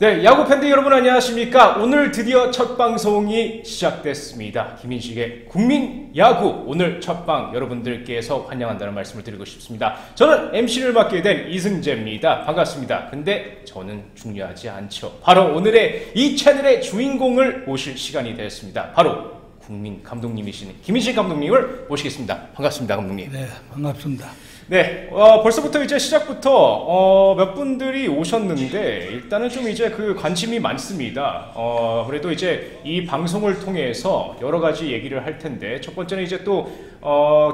네, 야구 팬들 여러분 안녕하십니까? 오늘 드디어 첫 방송이 시작됐습니다. 김인식의 국민 야구 오늘 첫 방 여러분들께서 환영한다는 말씀을 드리고 싶습니다. 저는 MC를 맡게 된 이승재입니다. 반갑습니다. 근데 저는 중요하지 않죠. 바로 오늘의 이 채널의 주인공을 모실 시간이 되었습니다. 바로 국민 감독님이신 김인식 감독님을 모시겠습니다. 반갑습니다, 감독님. 네, 반갑습니다. 네, 벌써부터 이제 시작부터 몇 분들이 오셨는데 일단은 좀 이제 그 관심이 많습니다. 그래도 이제 이 방송을 통해서 여러 가지 얘기를 할 텐데 첫 번째는 이제 또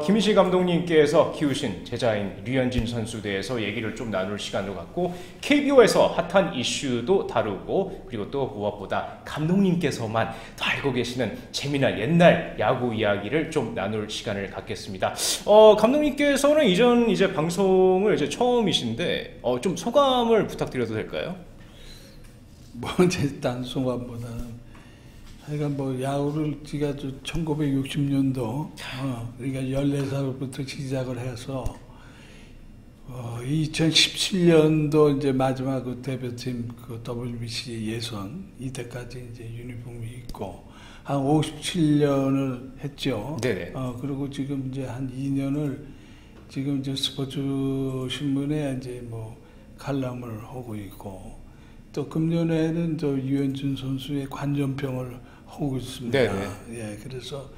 김인식 감독님께서 키우신 제자인 류현진 선수에 대해서 얘기를 좀 나눌 시간을 갖고 KBO에서 핫한 이슈도 다루고 그리고 또 무엇보다 감독님께서만 더 알고 계시는 재미난 옛날 야구 이야기를 좀 나눌 시간을 갖겠습니다. 감독님께서는 이제 방송을 이제 처음이신데 좀 소감을 부탁드려도 될까요? 뭐 일단 소감보다는 제가 뭐 야구를 제가 1960년도 그러니까 14살부터 시작을 해서 2017년도 이제 마지막 그 대표팀 그 WBC 예선 이때까지 이제 유니폼이 있고 한 57년을 했죠. 네네. 그리고 지금 이제 한 2년을 지금 이제 스포츠 신문에 이제 뭐 칼럼을 하고 있고 또 금년에는 또 유현진 선수의 관전평을 하고 있습니다. 네네. 예, 그래서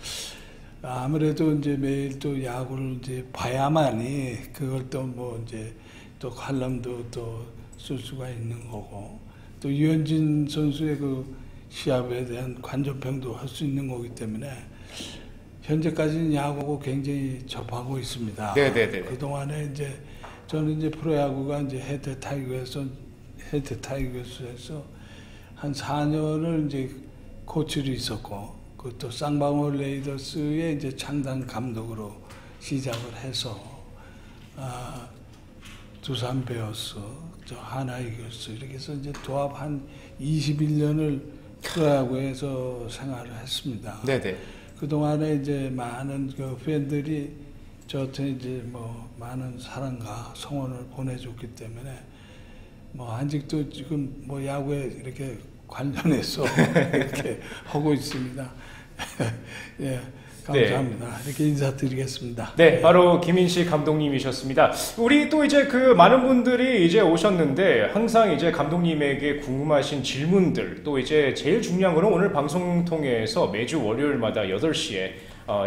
아무래도 이제 매일 또 야구를 이제 봐야만이 그걸 또 뭐 이제 또 칼럼도 또 쓸 수가 있는 거고 또 유현진 선수의 그 시합에 대한 관전평도 할 수 있는 거기 때문에 현재까지는 야구하고 굉장히 접하고 있습니다. 네네네. 그동안에 이제 저는 이제 프로야구가 이제 해태 타이거에서 한 4년을 이제 코치로 있었고 그것도 쌍방울 레이더스의 이제 창단 감독으로 시작을 해서 두산 베어스, 하나 이글스 이렇게 해서 이제 도합 한 21년을 프로야구에서 생활을 했습니다. 네네. 그동안에 이제 많은 그 팬들이 저한테 이제 뭐 많은 사랑과 성원을 보내줬기 때문에 뭐 아직도 지금 뭐 야구에 이렇게 관련해서 이렇게 하고 있습니다. 예, 감사합니다. 네. 이렇게 인사드리겠습니다. 네, 바로 김인식 감독님이셨습니다. 우리 또 이제 그 많은 분들이 이제 오셨는데 항상 이제 감독님에게 궁금하신 질문들 또 이제 제일 중요한 거는 오늘 방송 통해서 매주 월요일마다 8시에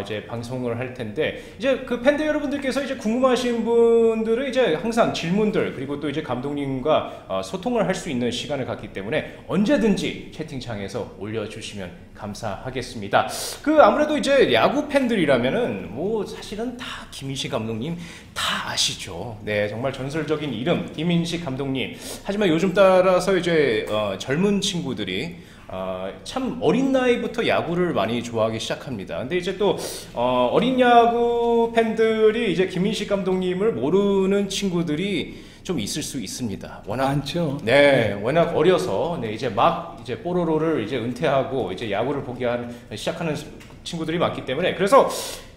이제 방송을 할 텐데 이제 그 팬들 여러분들께서 이제 궁금하신 분들은 이제 항상 질문들 그리고 또 이제 감독님과 소통을 할 수 있는 시간을 갖기 때문에 언제든지 채팅창에서 올려주시면 감사하겠습니다. 그 아무래도 이제 야구 팬들이라면은 뭐 사실은 다 김인식 감독님 다 아시죠. 네, 정말 전설적인 이름 김인식 감독님. 하지만 요즘 따라서 이제 젊은 친구들이 참 어린 나이부터 야구를 많이 좋아하기 시작합니다. 근데 이제 또 어린 야구 팬들이 이제 김인식 감독님을 모르는 친구들이 좀 있을 수 있습니다. 워낙 많죠. 네, 워낙 어려서 이제 막 이제 뽀로로를 이제 은퇴하고 이제 야구를 보기 시작하는 친구들이 많기 때문에 그래서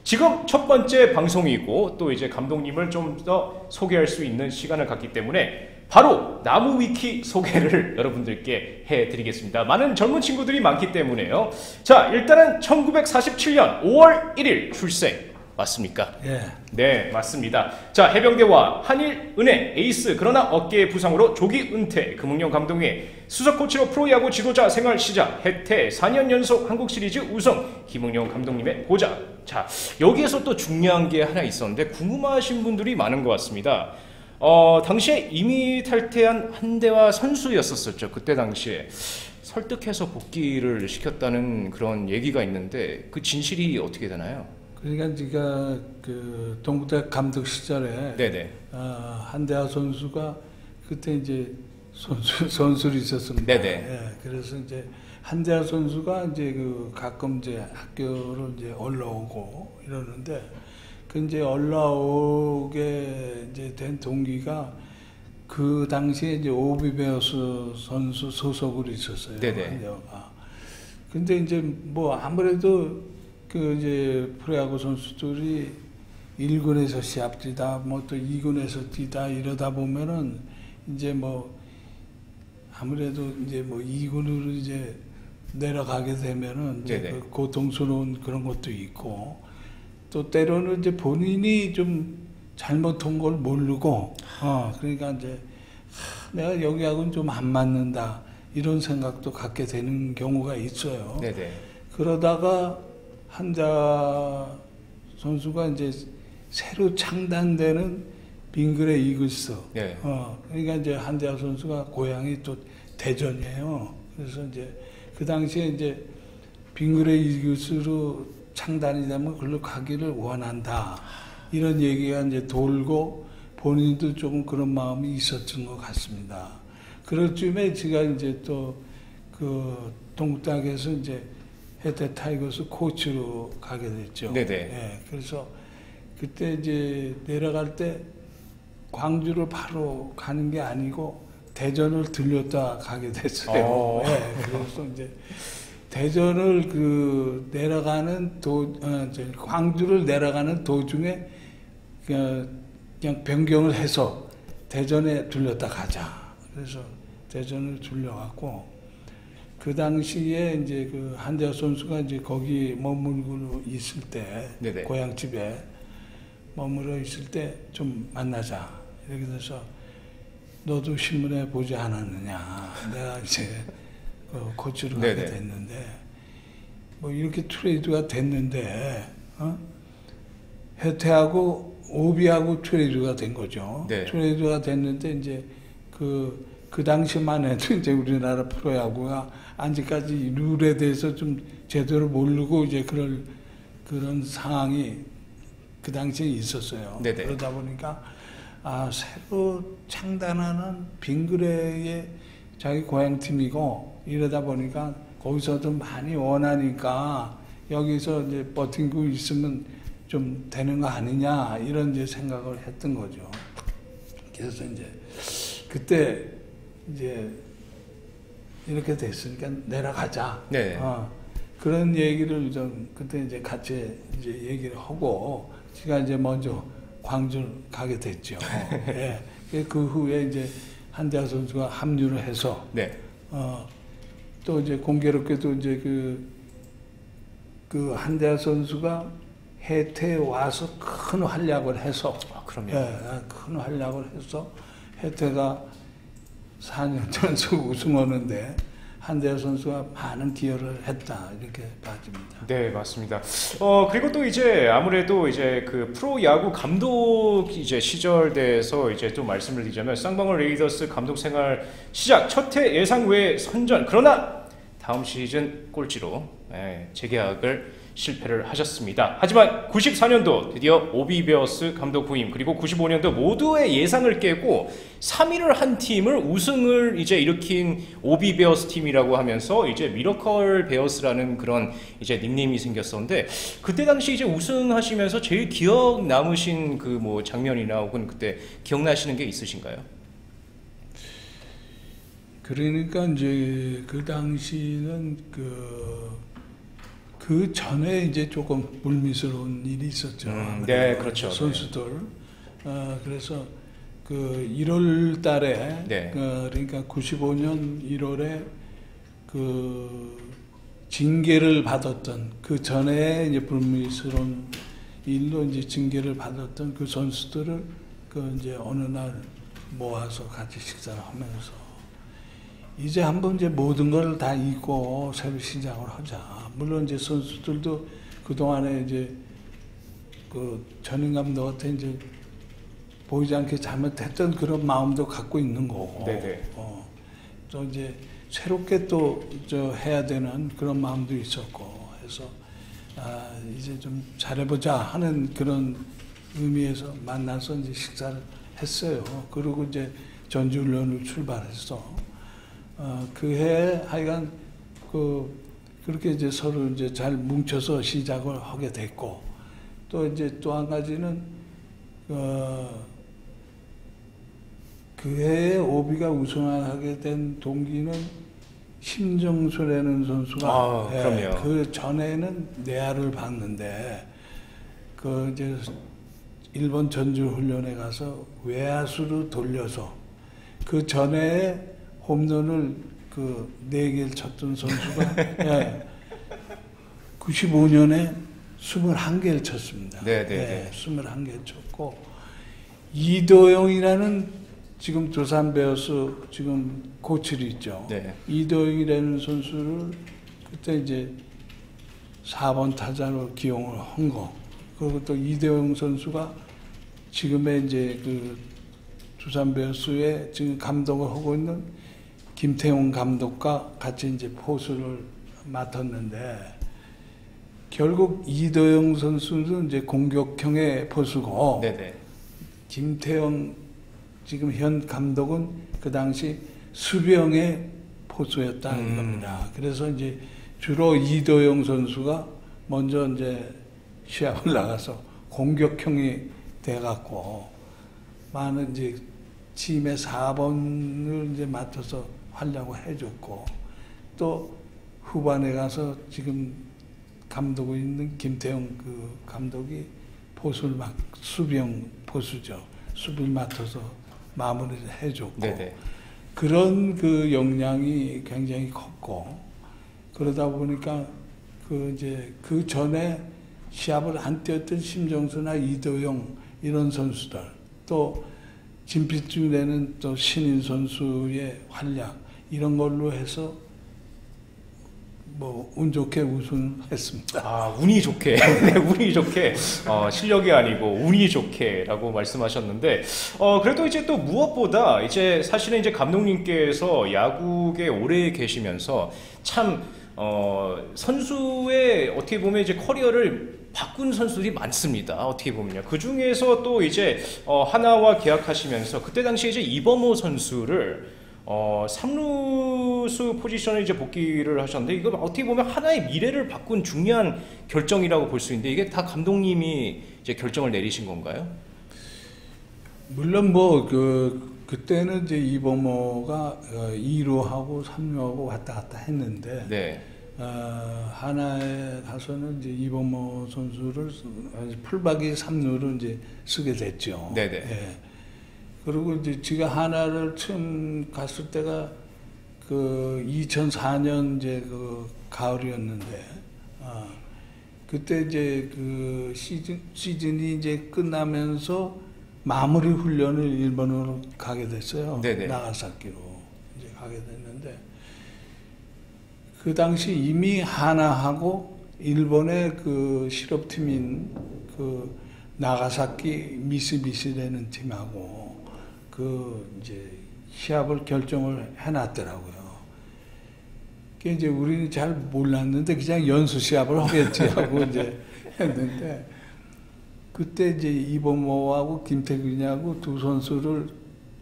지금 첫 번째 방송이고 또 이제 감독님을 좀 더 소개할 수 있는 시간을 갖기 때문에 바로 나무 위키 소개를 여러분들께 해드리겠습니다. 많은 젊은 친구들이 많기 때문에요. 자, 일단은 1947년 5월 1일 출생 맞습니까? 예. 네, 맞습니다. 자, 해병대와 한일은행 에이스 그러나 어깨 부상으로 조기 은퇴 금웅영 감독의 수석 코치로 프로야구 지도자 생활 시작 해태 4년 연속 한국 시리즈 우승 김웅영 감독님의 보좌. 자, 여기에서 또 중요한 게 하나 있었는데 궁금하신 분들이 많은 것 같습니다. 당시에 이미 탈퇴한 한대화 선수였었죠. 그때 당시에 설득해서 복귀를 시켰다는 그런 얘기가 있는데 그 진실이 어떻게 되나요? 그러니까 제가 그 동부대 감독 시절에 네네. 한대하 선수가 그때 이제 선수로 있었습니다. 네네. 예, 그래서 이제 한대하 선수가 이제 그 가끔 이제 학교를 이제 올라오고 이러는데 그 이제 올라오게 이제 된 동기가 그 당시에 이제 오비베어스 선수 소속으로 있었어요. 네네. 한대하가. 근데 이제 뭐 아무래도 그 이제 프로야구 선수들이 1군에서 시합 뛰다 뭐 또 2군에서 뛰다 이러다 보면은 이제 뭐 아무래도 이제 뭐 2군으로 이제 내려가게 되면은 이제 네네. 그 고통스러운 그런 것도 있고 또 때로는 이제 본인이 좀 잘못한 걸 모르고 그러니까 이제 내가 여기하고는 좀 안 맞는다 이런 생각도 갖게 되는 경우가 있어요. 네네. 그러다가 한자 선수가 이제 새로 창단되는 빙그레 이글스. 네. 그러니까 이제 한자 선수가 고향이 또 대전이에요. 그래서 이제 그 당시에 이제 빙그레 이글스로 창단이 되면 그걸로 가기를 원한다. 이런 얘기가 이제 돌고 본인도 조금 그런 마음이 있었던 것 같습니다. 그럴 쯤에 제가 이제 또 그 동탁에서 이제 해태 타이거스 코치로 가게 됐죠. 네네. 예, 그래서 그때 이제 내려갈 때 광주를 바로 가는 게 아니고 대전을 들렸다 가게 됐어요. 예, 그래서 이제 대전을 그 내려가는 광주를 내려가는 도중에 그냥 변경을 해서 대전에 들렸다 가자. 그래서 대전을 들려갖고 그 당시에 이제 그 한자 선수가 이제 거기 머물고 있을 때 네네. 고향집에 머물러 있을 때 좀 만나자. 이렇게 돼서 너도 신문에 보지 않았느냐. 내가 이제 코치로 가게 네네. 됐는데 뭐 이렇게 트레이드가 됐는데 혜태하고 오비하고 트레이드가 된 거죠. 네. 트레이드가 됐는데 이제 그 당시만 해도 이제 우리나라 프로야구가 아직까지 룰에 대해서 좀 제대로 모르고 이제 그런 상황이 그 당시에 있었어요. 네네. 그러다 보니까 새로 창단하는 빙그레의 자기 고향팀이고 이러다 보니까 거기서도 많이 원하니까 여기서 이제 버티고 있으면 좀 되는 거 아니냐 이런 이제 생각을 했던 거죠. 그래서 이제 그때 이제 이렇게 됐으니까 내려가자. 네. 그런 얘기를 좀 그때 이제 같이 이제 얘기를 하고 제가 이제 먼저 광주를 가게 됐죠. 예. 그 후에 이제 한자 선수가 합류를 해서 네. 또 이제 공교롭게도 이제 그 한자 선수가 해태에 와서 큰 활약을 해서 그럼요. 예, 큰 활약을 해서 해태가 4년 전속 우승하는데 한대호 선수가 많은 기여를 했다 이렇게 봐집니다. 네, 맞습니다. 그리고 또 이제 아무래도 이제 그 프로야구 감독 이제 시절 대해서 이제 또 말씀을 드리자면 쌍방울 레이더스 감독 생활 시작 첫 해 예상 외 선전, 그러나 다음 시즌 꼴찌로 재계약을 실패를 하셨습니다. 하지만 94년도 드디어 오비베어스 감독 부임, 그리고 95년도 모두의 예상을 깨고 3위를 한 팀을 우승을 이제 일으킨 오비베어스 팀이라고 하면서 이제 미러컬 베어스라는 그런 이제 닉네임이 생겼었는데, 그때 당시 이제 우승하시면서 제일 기억 남으신 그 뭐 장면이나 혹은 그때 기억나시는 게 있으신가요? 그러니까 이제 그 당시는 그 전에 이제 조금 불미스러운 일이 있었죠. 네, 그렇죠. 선수들. 그래서 그 1월 달에, 네. 그러니까 95년 1월에 그 징계를 받았던, 그 전에 이제 불미스러운 일로 이제 징계를 받았던 그 선수들을 그 이제 어느 날 모아서 같이 식사를 하면서 이제 한번 이제 모든 걸 다 잊고 새로 시작을 하자. 물론 이제 선수들도 그동안에 이제 그 전임 감독한테 이제 보이지 않게 잘못했던 그런 마음도 갖고 있는 거고. 네네. 또 이제 새롭게 또 해야 되는 그런 마음도 있었고 해서 이제 좀 잘해보자 하는 그런 의미에서 만나서 이제 식사를 했어요. 그리고 이제 전지훈련을 출발해서 그해 하여간 그렇게 이제 서로 이제 잘 뭉쳐서 시작을 하게 됐고, 또 이제 또 한 가지는 그해에 오비가 우승하게 된 동기는 심정수라는 선수가 그럼요. 그 전에는 내야를 봤는데 그 이제 일본 전주 훈련에 가서 외야수로 돌려서 그 전에 홈런을 그 4개를 쳤던 선수가 예, 95년에 21개를 쳤습니다. 네, 네, 예, 네. 21개를 쳤고 이도영이라는 지금 두산 베어스 지금 코치를 있죠. 네. 이도영이라는 선수를 그때 이제 4번 타자로 기용을 한 거. 그리고 또 이도영 선수가 지금의 이제 그 두산 베어스의 지금 감독을 하고 있는 김태용 감독과 같이 이제 포수를 맡았는데 결국 이도영 선수는 이제 공격형의 포수고 네네. 김태형 지금 현 감독은 그 당시 수비형의 포수였다는 겁니다. 그래서 이제 주로 이도영 선수가 먼저 이제 시합을 나가서 공격형이 돼갖고 많은 이제 팀의 4번을 이제 맡아서 하려고 해줬고 또 후반에 가서 지금 감독이 있는 김태형 그 감독이 포수를 막 수비형 포수죠. 수비를 맡아서 마무리를 해줬고 네네. 그런 그 역량이 굉장히 컸고 그러다 보니까 그 이제 그 전에 시합을 안 뛰었던 심정수나 이도영 이런 선수들 또 진pit중에는 또 신인 선수의 활약 이런 걸로 해서 뭐 운 좋게 우승했습니다. 아, 운이 좋게. 네, 운이 좋게. 실력이 아니고 운이 좋게라고 말씀하셨는데, 그래도 이제 또 무엇보다 이제 사실은 이제 감독님께서 야구에 오래 계시면서 참, 선수의 어떻게 보면 이제 커리어를 바꾼 선수들이 많습니다. 어떻게 보면요. 그 중에서 또 이제, 하나와 계약하시면서 그때 당시에 이제 이범호 선수를 3루수 포지션에 이제 복귀를 하셨는데 이거 어떻게 보면 하나의 미래를 바꾼 중요한 결정이라고 볼 수 있는데 이게 다 감독님이 이제 결정을 내리신 건가요? 물론 뭐 그때는 이제 이범호가 2루하고 3루하고 왔다 갔다 했는데 네. 하나에 가서는 이제 이범호 선수를 풀박이 3루로 이제 쓰게 됐죠. 네네. 예. 그리고 이제 제가 하나를 처음 갔을 때가 그 2004년 이제 그 가을이었는데, 그때 이제 그 시즌이 이제 끝나면서 마무리 훈련을 일본으로 가게 됐어요. 네네. 나가사키로 이제 가게 됐는데, 그 당시 이미 하나하고 일본의 그 실업팀인 그 나가사키 미쓰비시라는 팀하고 그 이제 시합을 결정을 해놨더라고요. 그 이제 우리는 잘 몰랐는데 그냥 연수 시합을 하겠지 하고 이제 했는데 그때 이제 이범호하고 김태균하고 두 선수를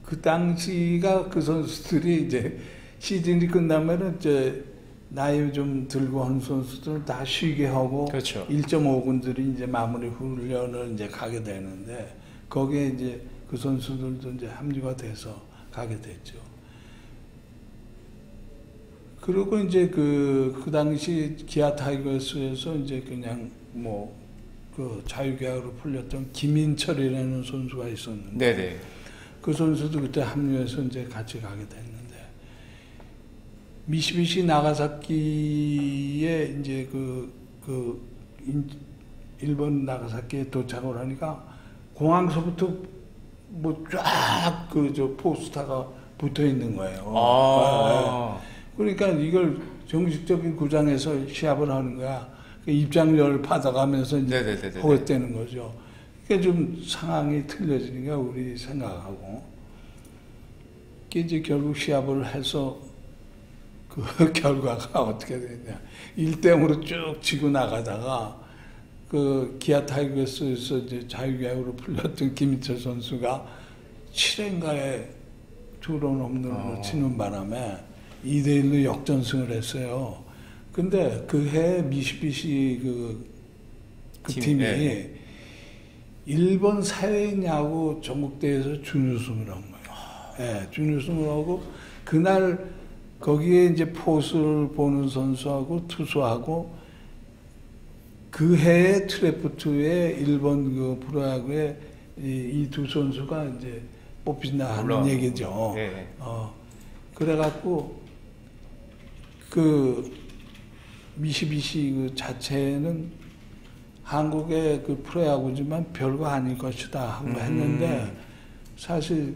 그 당시가 그 선수들이 이제 시즌이 끝나면은 이제 나이 좀 들고 한 선수들은 다 쉬게 하고 그렇죠. 1.5군들이 이제 마무리 훈련을 이제 가게 되는데 거기에 이제 그 선수들도 이제 합류가 돼서 가게 됐죠. 그리고 이제 그 당시 기아 타이거스에서 이제 그냥 뭐 그 자유계약으로 풀렸던 김인철이라는 선수가 있었는데 네네. 그 선수도 그때 합류해서 이제 같이 가게 됐는데 미쓰비시 나가사키에 이제 일본 나가사키에 도착을 하니까 공항서부터 뭐 쫙 그 저 포스터가 붙어 있는 거예요. 아. 그러니까 이걸 정식적인 구장에서 시합을 하는 거야. 그 입장료를 받아가면서 이제 네네네네. 하겠다는 거죠. 그러니까 좀 상황이 틀려지니까 우리 생각하고. 그게 이제 결국 시합을 해서 그 결과가 어떻게 됐냐. 1대0으로 쭉 치고 나가다가 그 기아 타이거스에서 이제 자유계약으로 풀렸던 김인철 선수가 7회인가에 투런 홈런으로 치는 바람에 2대1로 역전승을 했어요. 근데 그 해 미쓰비시 그 팀이 네. 일본 사회인 야구 전국대회에서 준우승을 한 거예요. 네, 준우승을 하고 그날 거기에 이제 포수를 보는 선수하고 투수하고 그 해에 트래프트에 일본 그 프로야구에 이 두 선수가 이제 뽑힌다 하는 물론. 얘기죠. 네. 그래갖고 그 미시비시 그 자체는 한국의 그 프로야구지만 별거 아닐 것이다 하고 했는데 사실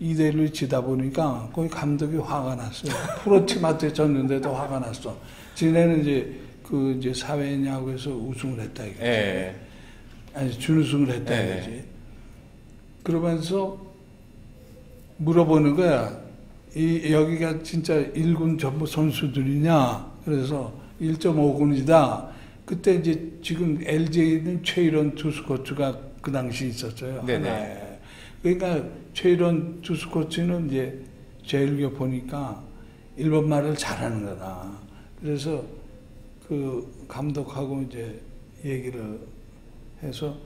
2대1로 지다 보니까 거기 감독이 화가 났어요. 프로팀한테 졌는데도 화가 났어. 지네는 이제 사회냐고에서 우승을 했다 이거지. 예. 아니 준우승을 했다 이거지. 그러면서 물어보는 거야. 여기가 진짜 1군 전부 선수들이냐? 그래서 1.5군이다. 그때 이제 지금 LG는 최일원 투수 코치가 그 당시 있었어요. 네네. 하나에. 그러니까 최일원 투수 코치는 이제 제일교 보니까 일본 말을 잘하는 거다. 그래서 그 감독하고 이제 얘기를 해서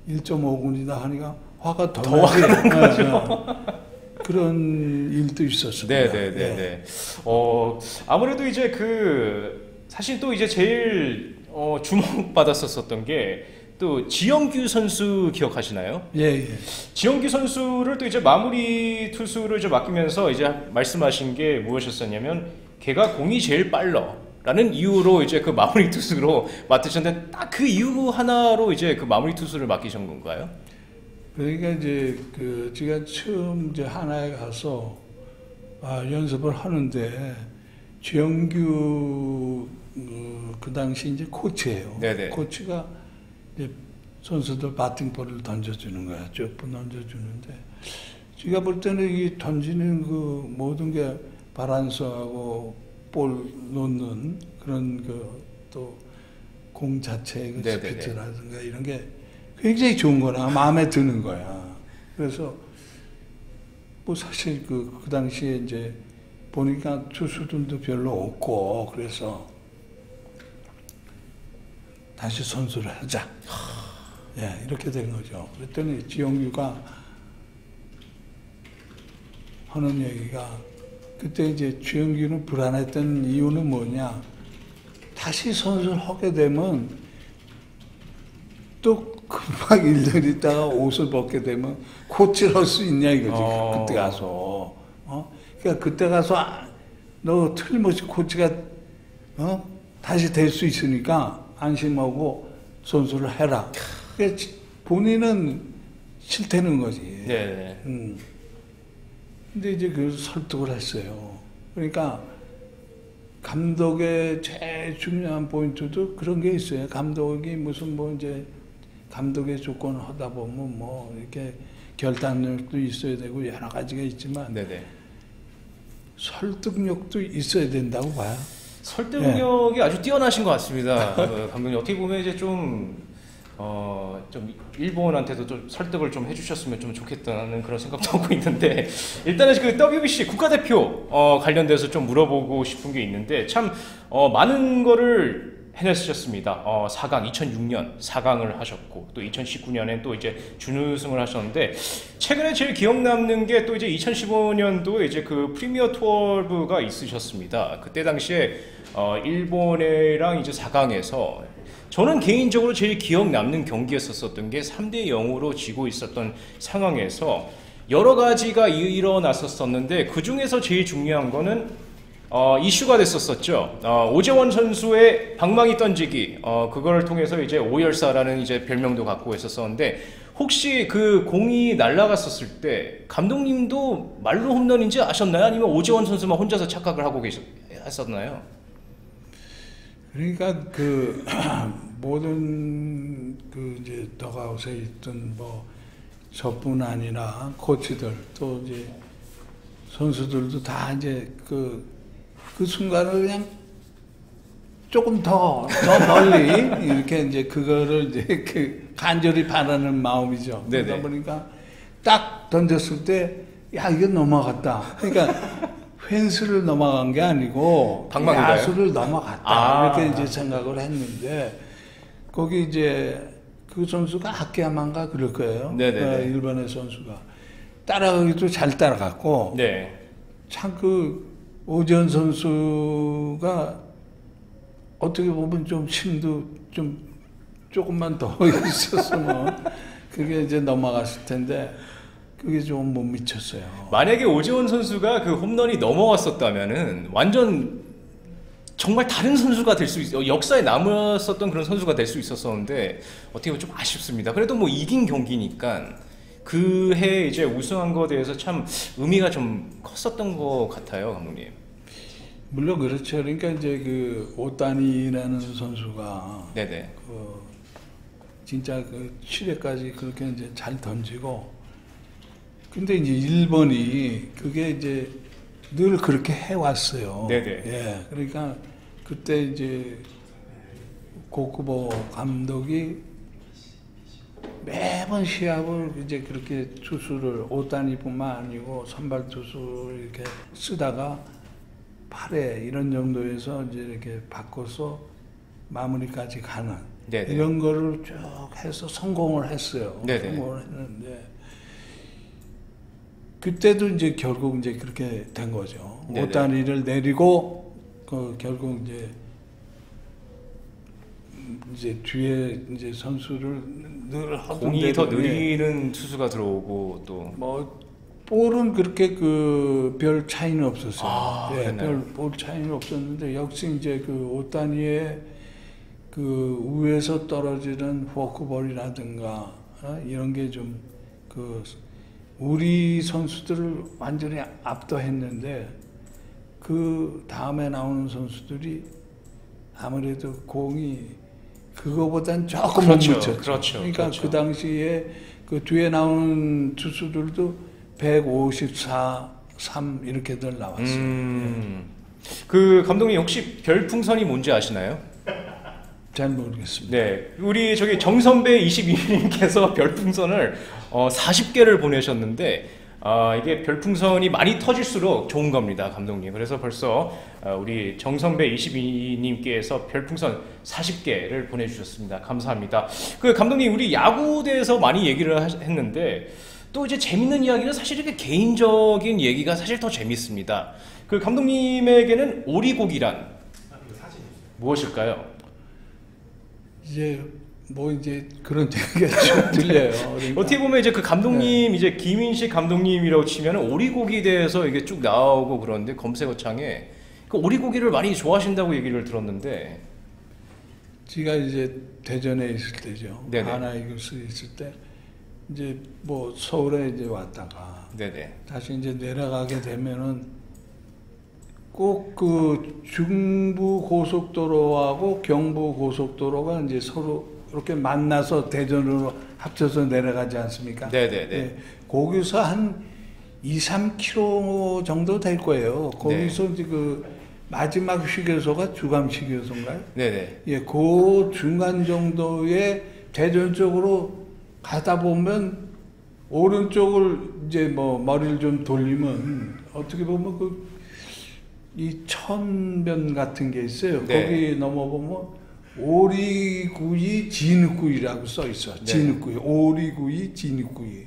1.5군이다 하니까 화가 더 나는 거죠. 그런 일도 있었습니다. 네네네네. 네. 아무래도 이제 사실 또 이제 제일 주목받았었던 게 또 지영규 선수 기억하시나요? 예. 지영규 선수를 또 이제 마무리 투수를 이제 맡기면서 이제 말씀하신 게 무엇이었었냐면 걔가 공이 제일 빨라라는 이유로 이제 그 마무리 투수로 맡으셨는데 딱 그 이유 하나로 이제 그 마무리 투수를 맡기신 건가요? 그러니까 이제 제가 처음 이제 하나에 가서 연습을 하는데 지영규 그 당시 이제 코치예요. 네네. 코치가 이제 선수들 배팅볼을 던져주는 거야. 쭉 던져주는데 제가 볼 때는 이 던지는 그 모든 게 바란스하고 볼 놓는 그런 또 공 자체의 그 스피드라든가 이런 게 굉장히 좋은 거나 마음에 드는 거야. 그래서 뭐 사실 그 당시에 이제 보니까 투수들도 별로 없고 그래서 다시 선수를 하자. 예, 이렇게 된 거죠. 그랬더니 지영규가 하는 얘기가 그때 이제 지영규는 불안했던 이유는 뭐냐? 다시 선수를 하게 되면 또 금방 1년 있다가 옷을 벗게 되면 코치를 할 수 있냐 이거지. 그때 가서. 그러니까 그때 가서 너 틀림없이 코치가 다시 될 수 있으니까 안심하고 선수를 해라. 그러니까 본인은 싫다는 거지. 네. 근데 이제 그 설득을 했어요. 그러니까 감독의 제일 중요한 포인트도 그런 게 있어요. 감독이 무슨 뭐 이제 감독의 조건을 하다 보면 뭐 이렇게 결단력도 있어야 되고 여러 가지가 있지만 네네. 설득력도 있어야 된다고 봐요. 설득력이 아주 뛰어나신 것 같습니다. 감독님 어떻게 보면 이제 좀 일본한테도 좀 설득을 좀 해주셨으면 좀 좋겠다는 그런 생각도 하고 있는데 일단은 그 WBC 국가대표 관련돼서 좀 물어보고 싶은 게 있는데 참 많은 거를 해내셨습니다. 4강 2006년 4강을 하셨고 또 2019년엔 또 이제 준우승을 하셨는데 최근에 제일 기억 남는 게 또 이제 2015년도에 이제 그 프리미어 12가 있으셨습니다. 그때 당시에 일본이랑 이제 4강에서 저는 개인적으로 제일 기억 남는 경기였었던 게 3대 0으로 지고 있었던 상황에서 여러 가지가 일어났었는데 그 중에서 제일 중요한 거는 이슈가 됐었었죠. 오재원 선수의 방망이 던지기, 그거를 통해서 이제 오열사라는 이제 별명도 갖고 있었었는데 혹시 그 공이 날아갔었을 때 감독님도 말로 홈런인지 아셨나요? 아니면 오재원 선수만 혼자서 착각을 하고 했었나요? 그러니까 모든 이제 더가웃에 있던 뭐 저뿐 아니라 코치들 또 이제 선수들도 다 이제 그 순간을 그냥 조금 더 멀리 이렇게 이제 그거를 이제 간절히 바라는 마음이죠. 네네. 그러다 보니까 딱 던졌을 때 야 이거 넘어갔다. 그러니까 펜스를 넘어간 게 아니고 방망이가요? 야수를 넘어갔다 이렇게 이제 생각을 했는데 거기 이제 그 선수가 아키야마인가 그럴 거예요. 네네네. 일본의 선수가 따라가기도 잘 따라갔고 네. 참 오재원 선수가 어떻게 보면 좀 힘도 좀 조금만 더 있었으면 그게 이제 넘어갔을 텐데 그게 좀 못 미쳤어요. 만약에 오재원 선수가 그 홈런이 넘어왔었다면은 완전 정말 다른 선수가 될 수 역사에 남았었던 그런 선수가 될 수 있었었는데 어떻게 보면 좀 아쉽습니다. 그래도 뭐 이긴 경기니까 그 해 이제 우승한 거에 대해서 참 의미가 좀 컸었던 것 같아요, 감독님. 물론 그렇죠. 그러니까 이제 그 오타니라는 선수가 네네. 그 진짜 그 7회까지 그렇게 이제 잘 던지고, 근데 이제 일본이 그게 이제 늘 그렇게 해왔어요. 네네. 예, 그러니까 그때 이제 고쿠보 감독이 매번 시합을 이제 그렇게 투수를 오타니뿐만 아니고 선발 투수를 이렇게 쓰다가 8회 이런 정도에서 이제 이렇게 바꿔서 마무리까지 가는 네네. 이런 거를 쭉 해서 성공을 했어요. 네네. 성공을 했는데 그때도 이제 결국 이제 그렇게 된 거죠. 네네. 오타니를 내리고 그 결국 이제 뒤에 이제 선수를 늘 하던 공이 더 대로, 느리는 투수가 들어오고 또 뭐 볼은 그렇게 그 별 차이는 없었어요. 아, 예, 그랬나요? 볼 차이는 없었는데 역시 이제 그 오타니의 그 위에서 떨어지는 포크볼이라든가 이런 게 좀 그 우리 선수들을 완전히 압도했는데 그 다음에 나오는 선수들이 아무래도 공이 그거보단 조금 못 그렇죠, 미쳤죠. 그렇죠, 그러니까 그렇죠. 그 당시에 그 뒤에 나오는 투수들도 154, 3 이렇게들 나왔어요. 그 감독님 혹시 별풍선이 뭔지 아시나요? 잘 모르겠습니다. 네, 우리 저기 정선배 22님께서 별풍선을 40개를 보내셨는데 이게 별풍선이 많이 터질수록 좋은 겁니다, 감독님. 그래서 벌써 우리 정선배 22님께서 별풍선 40개를 보내주셨습니다. 감사합니다. 그 감독님, 우리 야구에 대해서 많이 얘기를 했는데 또 이제 재밌는 이야기는 사실 이렇게 개인적인 얘기가 사실 더 재밌습니다. 그 감독님에게는 오리고기란 무엇일까요? 이제 뭐 이제 그런 얘기가 좀 들려요. 그러니까 어떻게 보면 이제 그 감독님 이제 김인식 감독님이라고 치면 오리고기에 대해서 이게 쭉 나오고 그런데 검색어창에 그 오리고기를 많이 좋아하신다고 얘기를 들었는데 제가 이제 대전에 있을 때죠. 네네. 하나이글스에 있을 때 이제 뭐 서울에 이제 왔다가 네네. 다시 이제 내려가게 되면은 꼭 그 중부 고속도로하고 경부 고속도로가 이제 서로 이렇게 만나서 대전으로 합쳐서 내려가지 않습니까? 네네네. 예, 거기서 한 2, 3km 정도 될 거예요. 거기서 이제 그 마지막 휴게소가 주감 휴게소인가요? 네네. 예, 그 중간 정도에 대전 쪽으로 가다 보면 오른쪽을 이제 뭐 머리를 좀 돌리면 어떻게 보면 그 이 천변 같은 게 있어요. 네. 거기 넘어보면 오리구이 진흙구이라고 써 있어. 네. 진흙구이, 오리구이 진흙구이.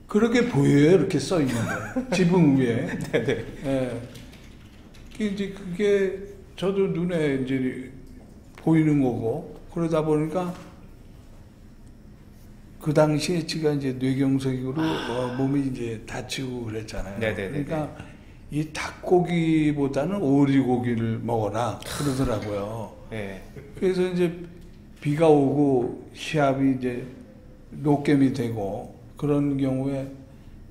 그렇게 보여요. 이렇게 써 있는 거예요. 지붕 위에. 네네. 예. 이제 그게 저도 눈에 이제 보이는 거고 그러다 보니까 그 당시에 제가 이제 뇌경색으로 몸이 이제 다치고 그랬잖아요. 네네네. 그러니까 이 닭고기보다는 오리고기를 먹어라 그러더라고요. 네. 그래서 이제 비가 오고 시합이 이제 노겜이 되고 그런 경우에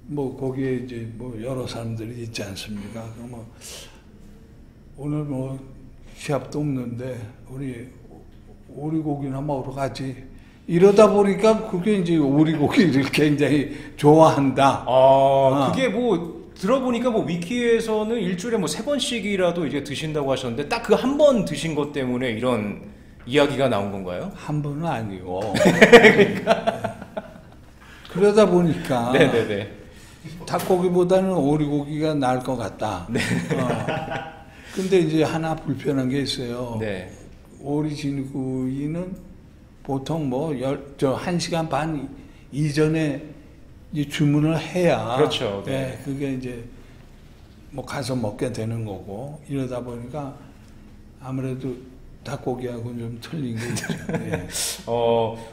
뭐 거기에 이제 뭐 여러 사람들이 있지 않습니까? 그럼 뭐 오늘 뭐 시합도 없는데 우리 오리고기나 먹으러 가지. 이러다 보니까 그게 이제 오리고기를 굉장히 좋아한다. 그게 뭐 들어보니까 뭐 위키에서는 일주일에 뭐 3번씩이라도 이제 드신다고 하셨는데 딱 그 한 번 드신 것 때문에 이런 이야기가 나온 건가요? 한 번은 아니고. 그러다 보니까 네네네. 닭고기보다는 오리고기가 나을 것 같다. 네. 근데 이제 하나 불편한 게 있어요. 네. 오리 진구이는 보통 뭐 1시간 반 이전에 이제 주문을 해야 그렇죠. 네. 네, 그게 이제 뭐 가서 먹게 되는 거고 이러다 보니까 아무래도 닭고기하고는 좀 틀린 게 있죠. 네.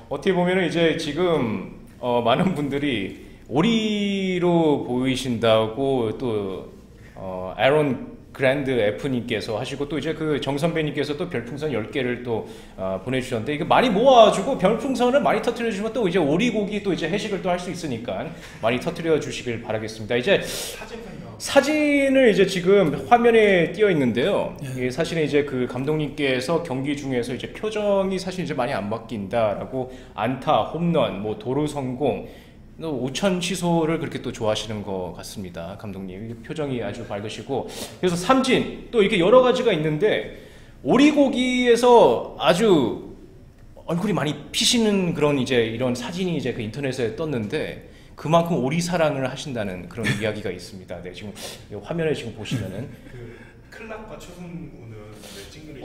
어떻게 보면은 이제 지금 많은 분들이 오리로 보이신다고 또 에런 그랜드 F님께서 하시고 또 이제 그 정 선배님께서 또 별풍선 10개를 또 보내주셨는데 이거 많이 모아가지고 별풍선을 많이 터트려 주시면 또 이제 오리고기 또 이제 해식을 또 할 수 있으니까 많이 터트려 주시길 바라겠습니다. 이제 사진을 이제 지금 화면에 띄어 있는데요. 이게 사실은 이제 그 감독님께서 경기 중에서 이제 표정이 사실 이제 많이 안 바뀐다라고 안타, 홈런, 뭐 도루 성공, 오천 취소를 그렇게 또 좋아하시는 것 같습니다. 감독님 표정이 아주 밝으시고 그래서 삼진 또 이렇게 여러 가지가 있는데 오리고기에서 아주 얼굴이 많이 피시는 그런 이제 이런 사진이 이제 그 인터넷에 떴는데 그만큼 오리 사랑을 하신다는 그런 이야기가 있습니다. 네, 지금 화면에 지금 보시면은 그 클락과 최승우는 왜 찡그리?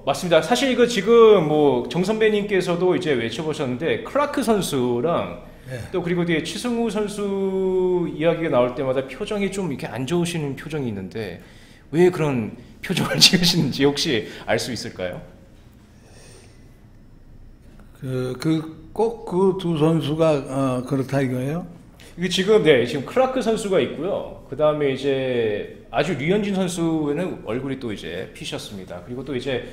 맞습니다. 사실 이거 지금 뭐 정 선배님께서도 이제 외쳐보셨는데 클라크 선수랑 네. 또 그리고 뒤에 최승우 선수 이야기가 나올 때마다 표정이 좀 이렇게 안 좋으시는 표정이 있는데 왜 그런 표정을 지으시는지 혹시 알 수 있을까요? 꼭 그 두 선수가 그렇다 이거예요? 이게 지금 네 지금 클라크 선수가 있고요. 그 다음에 이제 아주 류현진 선수는 얼굴이 또 이제 피셨습니다. 그리고 또 이제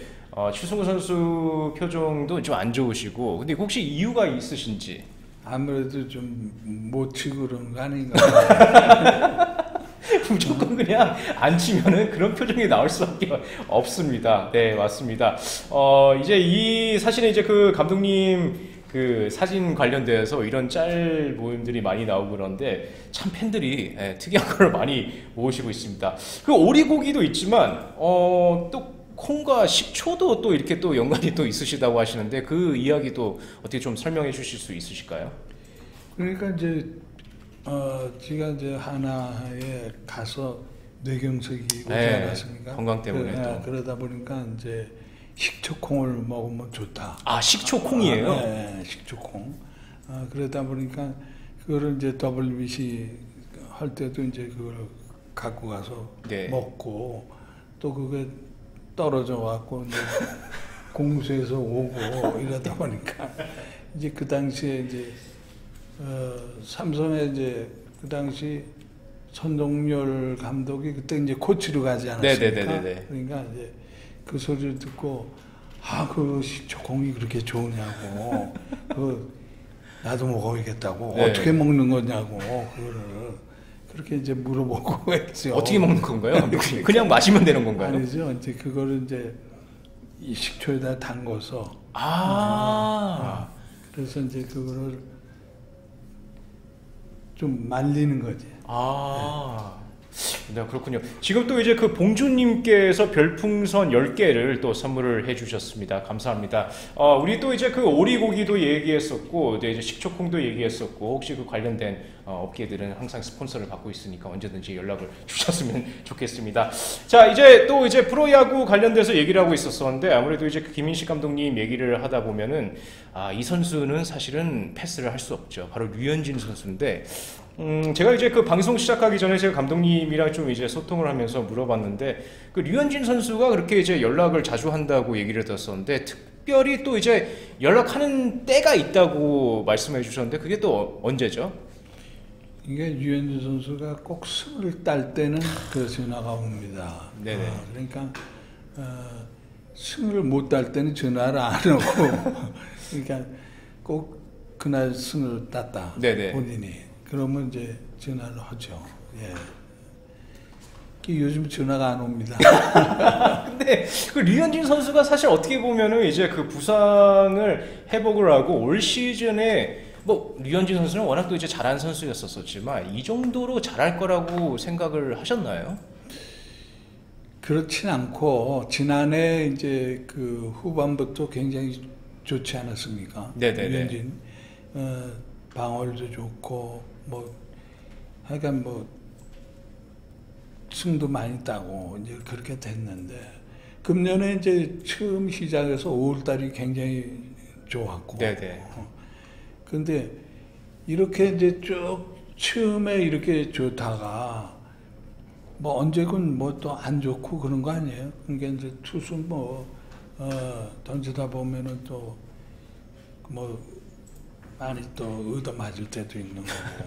최승우 선수 표정도 좀 안 좋으시고 근데 혹시 이유가 있으신지? 아무래도 좀 못 치고 그런 거 아닌가. 무조건 그냥 안 치면은 그런 표정이 나올 수밖에 없습니다. 네, 맞습니다. 이제 이 사실은 이제 그 감독님 그 사진 관련돼서 이런 짤 모임들이 많이 나오고 그런데 참 팬들이 특이한 걸 많이 모으시고 있습니다. 그 오리고기도 있지만 또 콩과 식초도 또 이렇게 또 연관이 또 있으시다고 하시는데 그 이야기도 어떻게 좀 설명해 주실 수 있으실까요? 그러니까 이제 제가 이제 하나에 가서 뇌경색이 오지 네, 않았습니까? 건강 때문에 또. 그러다 보니까 이제 식초콩을 먹으면 좋다. 아, 식초 콩이에요? 네, 식초콩. 그러다 보니까 그거를 이제 WBC 할 때도 이제 그걸 갖고 가서 네. 먹고 또 그게 떨어져 갖고 이제 공수에서 오고 이러다 보니까 이제 그 당시에 이제 삼성에 이제 그 당시 선동열 감독이 그때 이제 코치로 가지 않았습니까? 네네네네. 그러니까 이제 그 소리를 듣고 그 식초콩이 그렇게 좋으냐고 그 나도 먹어야겠다고 네. 어떻게 먹는 거냐고 그거를 그렇게 이제 물어보고 했죠. 어떻게 먹는 건가요? 그냥 마시면 되는 건가요? 아니죠. 이제 그거를 이제 이 식초에다 담궈서 그래서 이제 그거를 좀 말리는 거지. 네, 그렇군요. 지금 또 이제 그 봉주님께서 별풍선 10개를 또 선물을 해주셨습니다. 감사합니다. 우리 또 이제 그 오리고기도 얘기했었고, 이제 식초콩도 얘기했었고, 혹시 그 관련된 업계들은 항상 스폰서를 받고 있으니까 언제든지 연락을 주셨으면 좋겠습니다. 자, 이제 또 이제 프로야구 관련돼서 얘기를 하고 있었었는데, 아무래도 이제 그 김인식 감독님 얘기를 하다 보면은, 이 선수는 사실은 패스를 할 수 없죠. 바로 류현진 선수인데, 제가 이제 그 방송 시작하기 전에 제가 감독님이랑 좀 이제 소통을 하면서 물어봤는데 그 류현진 선수가 그렇게 이제 연락을 자주 한다고 얘기를 들었었는데 특별히 또 이제 연락하는 때가 있다고 말씀해 주셨는데 그게 또 언제죠? 이게 류현진 선수가 꼭 승을 딸 때는 그 전화가 옵니다. 네네. 그러니까 승을 못 딸 때는 전화를 안 오고 그러니까 꼭 그날 승을 땄다. 네네. 본인이. 그러면 이제 전화를 하죠. 예. 요즘 전화가 안 옵니다. 근데 그 류현진 선수가 사실 어떻게 보면은 이제 그 부상을 회복을 하고 올 시즌에 뭐 류현진 선수는 워낙 또 이제 잘한 선수였었지만 이 정도로 잘할 거라고 생각을 하셨나요? 그렇진 않고 지난해 이제 그 후반부터 굉장히 좋지 않았습니까? 네네네. 류현진 방어도 좋고 뭐 하여간 뭐 승도 많이 따고 이제 그렇게 됐는데 금년에 이제 처음 시작해서 5월달이 굉장히 좋았고 네네. 근데 이렇게 이제 쭉 처음에 이렇게 좋다가 뭐 언제건 뭐 또 안 좋고 그런 거 아니에요? 그러니까 이제 투수 뭐 던지다 보면은 또 뭐 많이 또 얻어 맞을 때도 있는 거고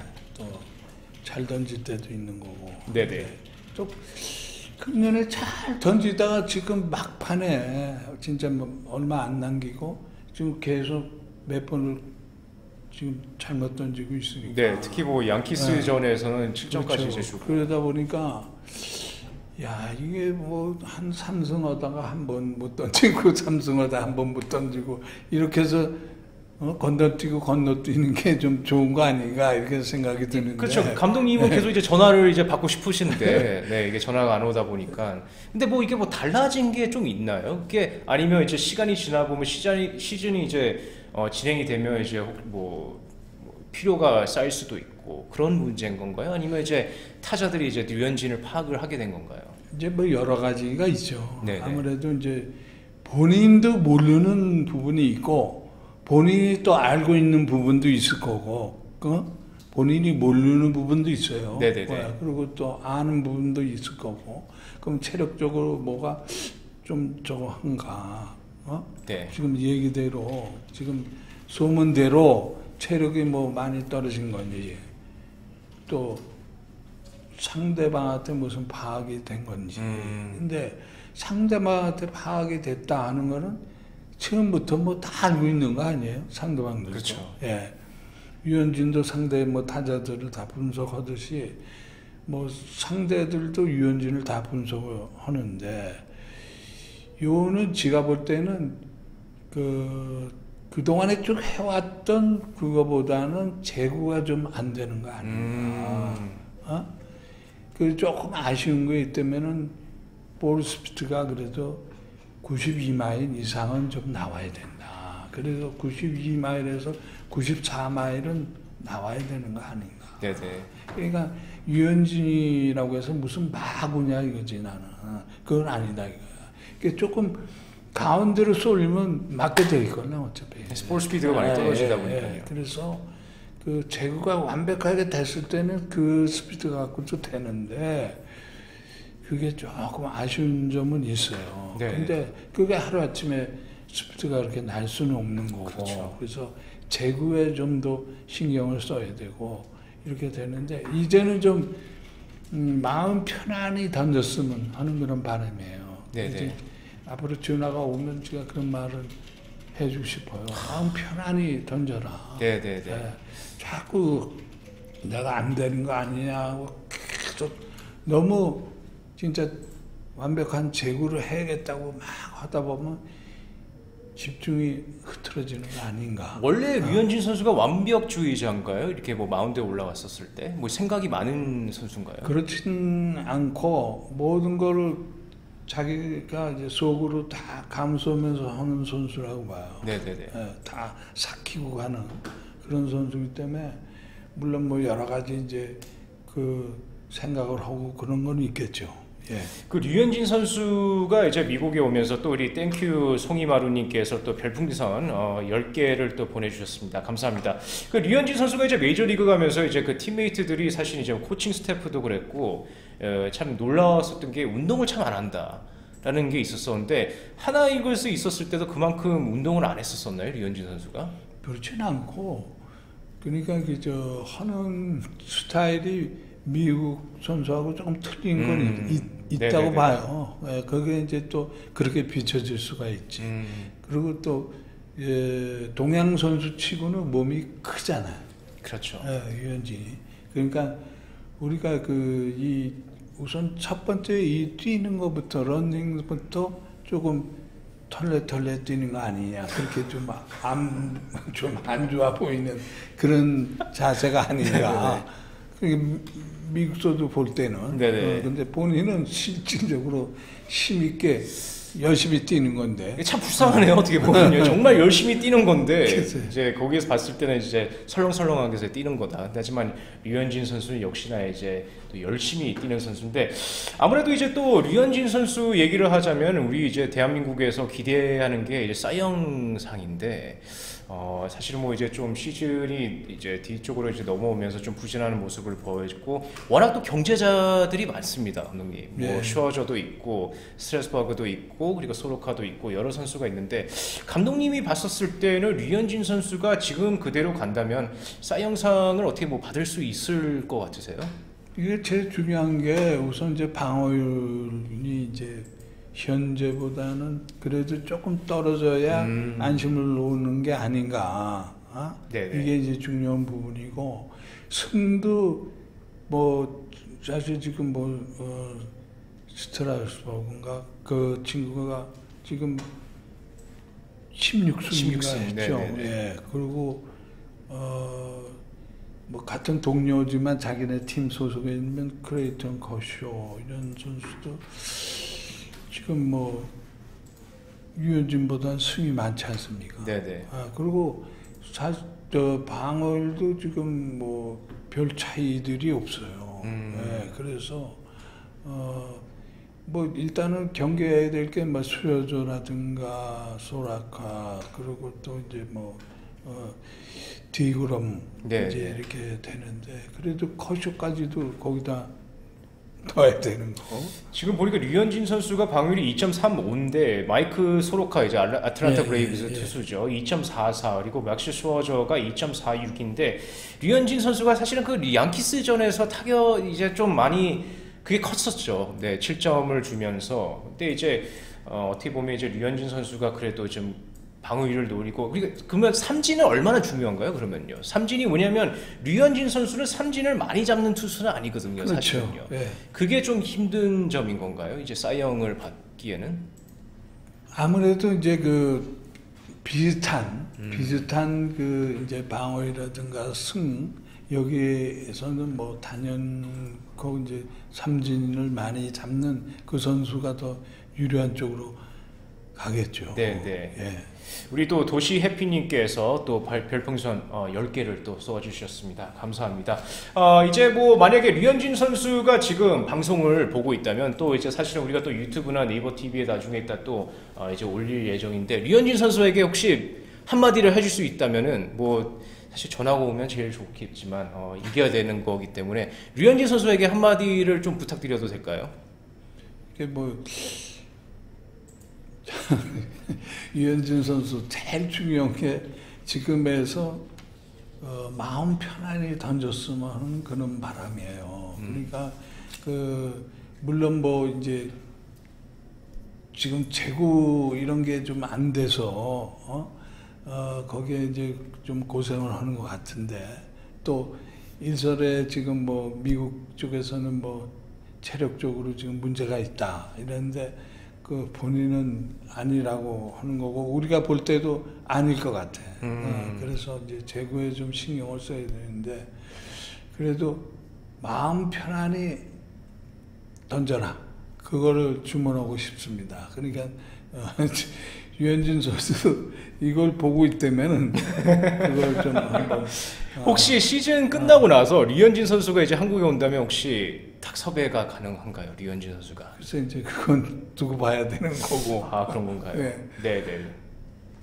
잘 던질 때도 있는 거고. 네네. 또 금년에 잘 던지다가 지금 막판에 진짜 뭐 얼마 안 남기고 지금 계속 몇 번을 지금 잘못 던지고 있으니까. 네, 특히 뭐 양키스전에서는 7점까지 그렇죠. 이제 주고. 그러다 보니까 야 이게 뭐 한 3승 하다가 한 번 못 던지고 3승 하다 한 번 못 던지고 이렇게 해서 건너뛰고 건너뛰는 게 좀 좋은 거 아닌가 이렇게 생각이 드는데. 그렇죠. 감독님은 계속 이제 전화를 이제 받고 싶으신데, 네, 이게 전화가 안 오다 보니까. 근데 뭐 이게 뭐 달라진 게 좀 있나요? 그게 아니면 이제 시간이 지나 보면 시즌이 이제 진행이 되면 이제 뭐 필요가 쌓일 수도 있고 그런 문제인 건가요? 아니면 이제 타자들이 이제 류현진을 파악을 하게 된 건가요? 이제 뭐 여러 가지가 있죠. 네네. 아무래도 이제 본인도 모르는 부분이 있고 본인이 또 알고 있는 부분도 있을 거고, 본인이 모르는 부분도 있어요. 네네네. 그리고 또 아는 부분도 있을 거고, 그럼 체력적으로 뭐가 좀 저거 한가? 네. 지금 얘기대로, 지금 소문대로 체력이 뭐 많이 떨어진 건지, 또 상대방한테 무슨 파악이 된 건지. 근데 상대방한테 파악이 됐다 하는 거는 처음부터 뭐 다 알고 있는 거 아니에요? 상대방들도. 그렇죠. 예. 유현진도 상대 뭐 타자들을 다 분석하듯이 뭐 상대들도 유현진을 다 분석을 하는데, 요는 제가 볼 때는 그동안에 쭉 해왔던 그거보다는 제구가 좀 안 되는 거 아닌가. 그 조금 아쉬운 거 있다면은 볼 스피드가 그래도 92마일 이상은 좀 나와야 된다. 그래서 92마일에서 94마일은 나와야 되는 거 아닌가. 네네. 그러니까 유현진이라고 해서 무슨 마구냐 이거지 나는. 그건 아니다 이거야. 그러니까 조금 가운데로 쏠리면 맞게 돼 있거나 어차피. 볼 스피드가 많이 떨어지다 보니까요. 예. 그래서 그 제구가 완벽하게 됐을 때는 그 스피드 갖고도 되는데 그게 조금 아쉬운 점은 있어요. 네. 근데 그게 하루아침에 스피드가 그렇게 날 수는 없는 거고. 그렇죠. 그래서 제구에 좀 더 신경을 써야 되고 이렇게 되는데 이제는 좀 마음 편안히 던졌으면 하는 그런 바람이에요. 네네. 이제 앞으로 전화가 오면 제가 그런 말을 해주고 싶어요. 마음 편안히 던져라. 네네네. 예, 자꾸 내가 안 되는 거 아니냐고 계속 너무 진짜 완벽한 제구를 해야겠다고 막 하다 보면 집중이 흐트러지는 거 아닌가. 원래 류현진 선수가 완벽주의자인가요? 이렇게 뭐 마운드에 올라왔었을 때 뭐 생각이 많은 선수인가요? 그렇진 않고 모든 거를 자기가 이제 속으로 다 감수하면서 하는 선수라고 봐요. 네네네. 예, 다 삭히고 가는 그런 선수이기 때문에 물론 뭐 여러 가지 이제 그 생각을 하고 그런 건 있겠죠. 예. 그 류현진 선수가 이제 미국에 오면서 또 우리 땡큐 송이마루님께서 또 별풍선 10개를 또 보내주셨습니다. 감사합니다. 그 류현진 선수가 이제 메이저리그 가면서 이제 그 팀메이트들이 사실 이제 코칭 스태프도 그랬고 참 놀라웠었던 게 운동을 참 안 한다라는 게 있었었는데 하나 이글스 있었을 때도 그만큼 운동을 안 했었었나요, 류현진 선수가? 그렇진 않고 그러니까 그 하는 스타일이 미국 선수하고 조금 틀린 건 있다고 네네네. 봐요. 예, 그게 이제 또 그렇게 비춰질 수가 있지. 그리고 또 동양 선수 치고는 몸이 크잖아요. 그렇죠. 예, 유현진이. 그러니까 우리가 우선 첫 번째 이 뛰는 것부터 러닝부터 조금 털레 뛰는 거 아니냐. 그렇게 좀 안 좋아 보이는 그런 자세가 아닌가. 미국서도 볼 때는. 네네. 근데 본인은 실질적으로 힘있게 열심히 뛰는 건데. 참 불쌍하네요, 어떻게 보면요. 정말 열심히 뛰는 건데 그치. 이제 거기에서 봤을 때는 이제 설렁설렁하게 해서 뛰는 거다. 하지만 류현진 선수는 역시나 이제 또 열심히 뛰는 선수인데 아무래도 이제 또 류현진 선수 얘기를 하자면 우리 이제 대한민국에서 기대하는 게 이제 사이영상인데 사실은 뭐 이제 좀 시즌이 이제 뒤쪽으로 이제 넘어오면서 좀 부진하는 모습을 보여줬고 워낙 또 경제자들이 많습니다, 감독님. 뭐 네. 슈어저도 있고 스트레스버그도 있고 그리고 소로카도 있고 여러 선수가 있는데 감독님이 봤었을 때는 류현진 선수가 지금 그대로 간다면 사이 영상을 어떻게 뭐 받을 수 있을 것 같으세요? 이게 제일 중요한 게 우선 이제 방어율이 이제 현재보다는 그래도 조금 떨어져야 안심을 놓는 게 아닌가. 네네. 이게 이제 중요한 부분이고 승도 뭐 사실 지금 스트라스버그인가 그 친구가 지금 16승인가 16승, 했죠. 네네네. 예. 그리고 뭐 같은 동료지만 자기네 팀 소속에 있는 크레이턴 커쇼 이런 선수도 지금 뭐 유현진보다는 승이 많지 않습니까? 네네. 그리고 방어율도 지금 뭐 별 차이들이 없어요. 네, 그래서 뭐 일단은 경계해야 될 게 뭐 수여조라든가 소라카 그리고 또 이제 뭐 디그럼 네. 이제 이렇게 되는데 그래도 커쇼까지도 거기다 넣어야 되는 거. 지금 보니까 류현진 선수가 방어율이 2.35인데 마이크 소로카 이제 아틀란타 예, 브레이브스 예, 예. 투수죠. 2.44 그리고 맥스 슈어저가 2.46인데 류현진 선수가 사실은 그 양키스전에서 타격 이제 좀 많이 그게 컸었죠. 네, 7점을 주면서. 근데 이제 어떻게 보면 이제 류현진 선수가 그래도 좀 방어율을 노리고 그러면 삼진은 얼마나 중요한가요? 그러면요. 삼진이 뭐냐면 류현진 선수는 삼진을 많이 잡는 투수는 아니거든요. 그렇죠. 사실은요. 예. 그게 좀 힘든 점인 건가요? 이제 사이영을 받기에는? 아무래도 이제 그 비슷한 그 이제 방어이라든가 승 여기에서는 뭐 단연코 이제 삼진을 많이 잡는 그 선수가 더 유리한 쪽으로 가겠죠. 네, 네. 예. 우리 또 도시 해피님께서 또 별풍선 10개를 또 쏘아주셨습니다. 감사합니다. 이제 뭐 만약에 류현진 선수가 지금 방송을 보고 있다면 또 이제 사실은 우리가 또 유튜브나 네이버 TV에 나중에 있다 또 이제 올릴 예정인데 류현진 선수에게 혹시 한마디를 해줄 수 있다면은 뭐 사실 전화가 오면 제일 좋겠지만 이겨야 되는 거기 때문에 류현진 선수에게 한마디를 좀 부탁드려도 될까요? 이게 뭐 유현진 선수 제일 중요한 게 지금에서 마음 편안히 던졌으면 하는 그런 바람이에요. 그러니까 물론 뭐 이제 지금 재고 이런 게 좀 안 돼서 거기에 이제 좀 고생을 하는 것 같은데 또 일설에 지금 뭐 미국 쪽에서는 뭐 체력적으로 지금 문제가 있다 이랬는데 그 본인은 아니라고 하는 거고 우리가 볼 때도 아닐 것 같아. 그래서 이제 재고에 좀 신경을 써야 되는데 그래도 마음 편안히 던져라. 그거를 주문하고 싶습니다. 그러니까 유현진 선수 이걸 보고 있다면은 그걸 좀 한번 혹시 시즌 끝나고 나서 류현진 선수가 이제 한국에 온다면 혹시 탁 섭외가 가능한가요? 류현진 선수가? 글쎄 이제 그건 두고 봐야 되는 거고. 그런 건가요? 네. 네.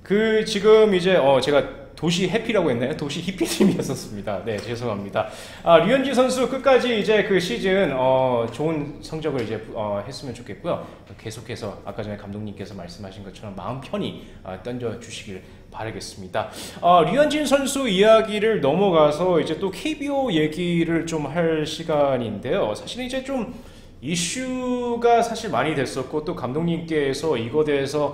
그 지금 이제 제가 도시 해피라고 했나요? 도시 히피팀이었었습니다. 네, 죄송합니다. 류현진 선수 끝까지 이제 그 시즌 좋은 성적을 이제 했으면 좋겠고요. 계속해서 아까 전에 감독님께서 말씀하신 것처럼 마음 편히 던져 주시길 바라겠습니다. 류현진 선수 이야기를 넘어가서 이제 또 KBO 얘기를 좀 할 시간인데요. 사실은 이제 좀 이슈가 사실 많이 됐었고 또 감독님께서 이거에 대해서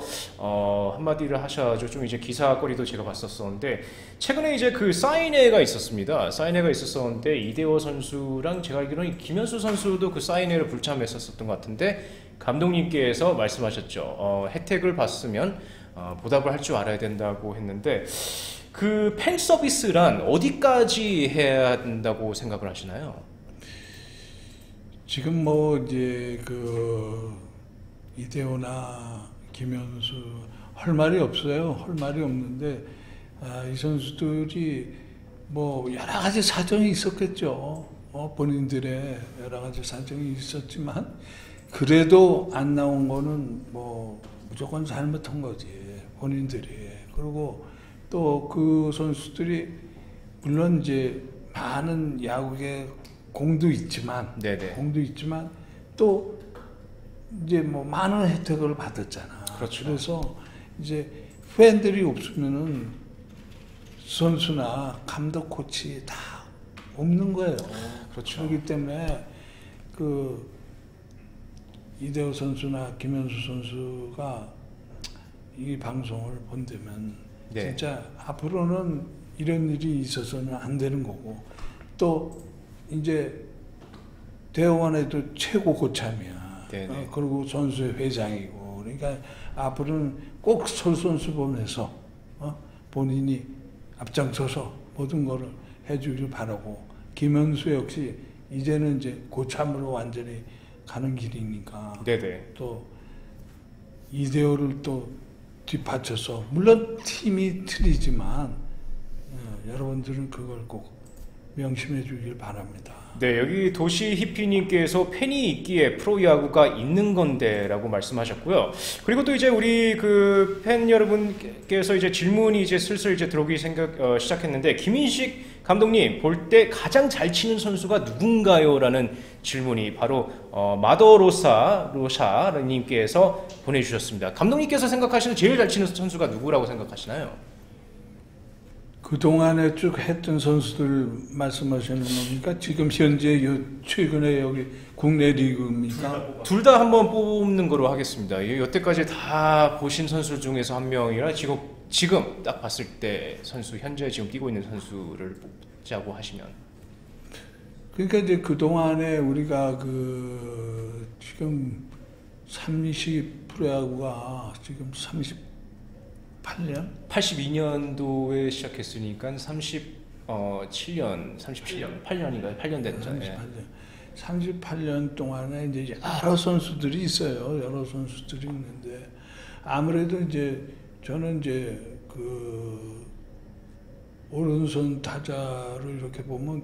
한마디를 하셔가지고 좀 이제 기사거리도 제가 봤었었는데 최근에 이제 그 사인회가 있었습니다. 사인회가 있었었는데 이대호 선수랑 제가 알기로는 김현수 선수도 그 사인회를 불참했었던 것 같은데 감독님께서 말씀하셨죠. 혜택을 받으면 보답을 할 줄 알아야 된다고 했는데 그 팬 서비스란 어디까지 해야 한다고 생각을 하시나요? 지금 뭐 이제 그 이대호나 김현수 할 말이 없어요. 할 말이 없는데 이 선수들이 뭐 여러 가지 사정이 있었겠죠. 본인들의 여러 가지 사정이 있었지만 그래도 안 나온 거는 뭐 무조건 잘못한 거지 본인들이. 그리고 또 그 선수들이 물론 이제 많은 야구의 공도 있지만 네네. 또 이제 뭐 많은 혜택을 받았잖아. 그렇죠. 그래서 이제 팬들이 없으면은 선수나 감독, 코치 다 없는 거예요. 그렇죠. 그렇기 때문에 그 이대호 선수나 김현수 선수가 이 방송을 본다면 네. 진짜 앞으로는 이런 일이 있어서는 안 되는 거고 또 이제 대원에도 최고 고참이야. 네네. 그리고 선수의 회장이고 그러니까 앞으로는 꼭 선수 보면서 본인이 앞장서서 모든 거를 해주길 바라고 김현수 역시 이제는 이제 고참으로 완전히 가는 길이니까 네네. 또 이대호를 또 뒷받쳐서 물론 팀이 틀리지만 여러분들은 그걸 꼭 명심해 주길 바랍니다. 네, 여기 도시 히피님께서 팬이 있기에 프로야구가 있는 건데라고 말씀하셨고요. 그리고 또 이제 우리 그 팬 여러분께서 이제 질문이 이제 슬슬 이제 들어오기 시작했는데 김인식 감독님 볼 때 가장 잘 치는 선수가 누군가요?라는 질문이 바로 마더로사님께서 보내주셨습니다. 감독님께서 생각하시는 제일 잘 치는 선수가 누구라고 생각하시나요? 그동안에 쭉 했던 선수들 말씀하시는 겁니까? 지금 현재 최근에 여기 국내 리그입니까? 둘 다 한번 뽑는 거로 하겠습니다. 여태까지 다 보신 선수 중에서 한 명이라 지금 딱 봤을 때 선수 현재 지금 뛰고 있는 선수를 뽑자고 하시면 그러니까 이제 그동안에 우리가 그 지금 30 프로야구가 지금 38년? 82년도에 시작했으니까 37년, 8년인가요? 8년 됐잖아요. 38년 동안에 이제 여러 선수들이 있어요. 여러 선수들이 있는데 아무래도 이제 저는 이제 그 오른손 타자를 이렇게 보면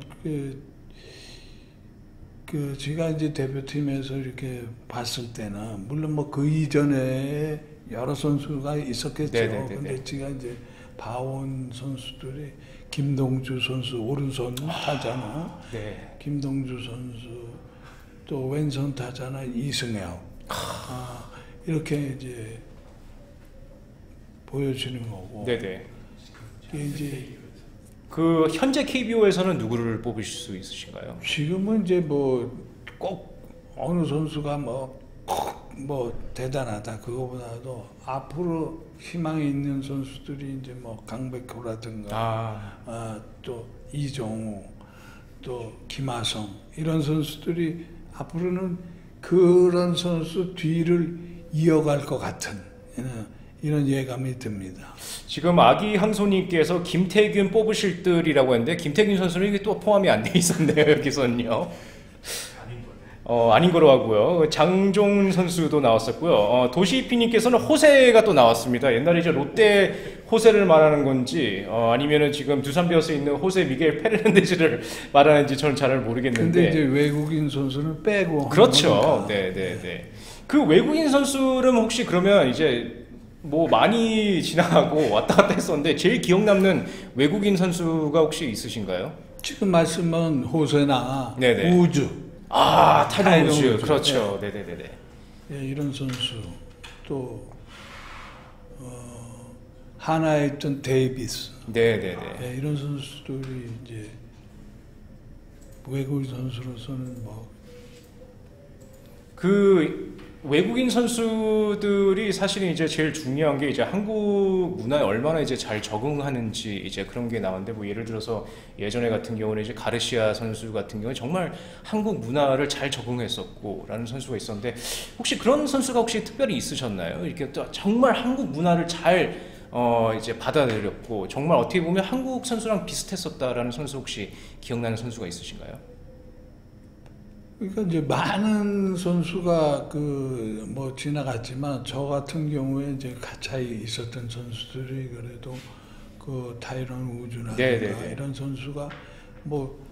그 제가 이제 대표팀에서 이렇게 봤을 때는 물론 뭐 그 이전에 여러 선수가 있었겠죠. 네네네네. 근데 제가 이제 봐온 선수들이 김동주 선수 오른손 타자는 네. 김동주 선수 또 왼손 타자는 이승엽 이렇게 이제 보여주는 거고. 네네. 이게 이제 그 현재 KBO에서는 누구를 뽑으실 수 있으신가요? 지금은 이제 뭐 꼭 어느 선수가 뭐 대단하다 그거보다도 앞으로 희망이 있는 선수들이 이제 뭐 강백호라든가 또 이종우 또 김하성 이런 선수들이 앞으로는 그런 선수 뒤를 이어갈 것 같은 이런 예감이 듭니다. 지금 아기 항소님께서 김태균 뽑으실 듯이라고 했는데 김태균 선수는 이게 또 포함이 안 돼 있었네요. 여기서는요. 아닌 거로 하고요. 장종훈 선수도 나왔었고요. 도시피님께서는 호세가 또 나왔습니다. 옛날에 이제 롯데 호세를 말하는 건지 아니면은 지금 두산 베어스에 있는 호세 미겔 페르난데즈를 말하는지 저는 잘 모르겠는데. 근데 이제 외국인 선수는 빼고. 그렇죠. 네. 그 외국인 선수는 혹시 그러면 이제 뭐 많이 지나가고 왔다 갔다 했었는데 제일 기억 남는 외국인 선수가 혹시 있으신가요? 지금 말씀은 호세나 네네. 우주. 타이거 우즈. 그렇죠. 네네네. 예, 이런 선수 또 하나에 있던 데이비스. 네네네. 예, 이런 선수들이 이제 외국인 선수로서는 그 외국인 선수들이 사실은 이제 제일 중요한 게 이제 한국 문화에 얼마나 이제 잘 적응하는지 이제 그런 게 나오는데 뭐 예를 들어서 예전에 같은 경우는 이제 가르시아 선수 같은 경우는 정말 한국 문화를 잘 적응했었고라는 선수가 있었는데 혹시 그런 선수가 혹시 특별히 있으셨나요? 이렇게 또 정말 한국 문화를 잘 이제 받아들였고 정말 어떻게 보면 한국 선수랑 비슷했었다라는 선수 혹시 기억나는 선수가 있으신가요? 그러니까 이제 많은 선수가 지나갔지만 저 같은 경우에 이제 가차에 있었던 선수들이 그래도 그 타이런 우즈라든가 이런 선수가 뭐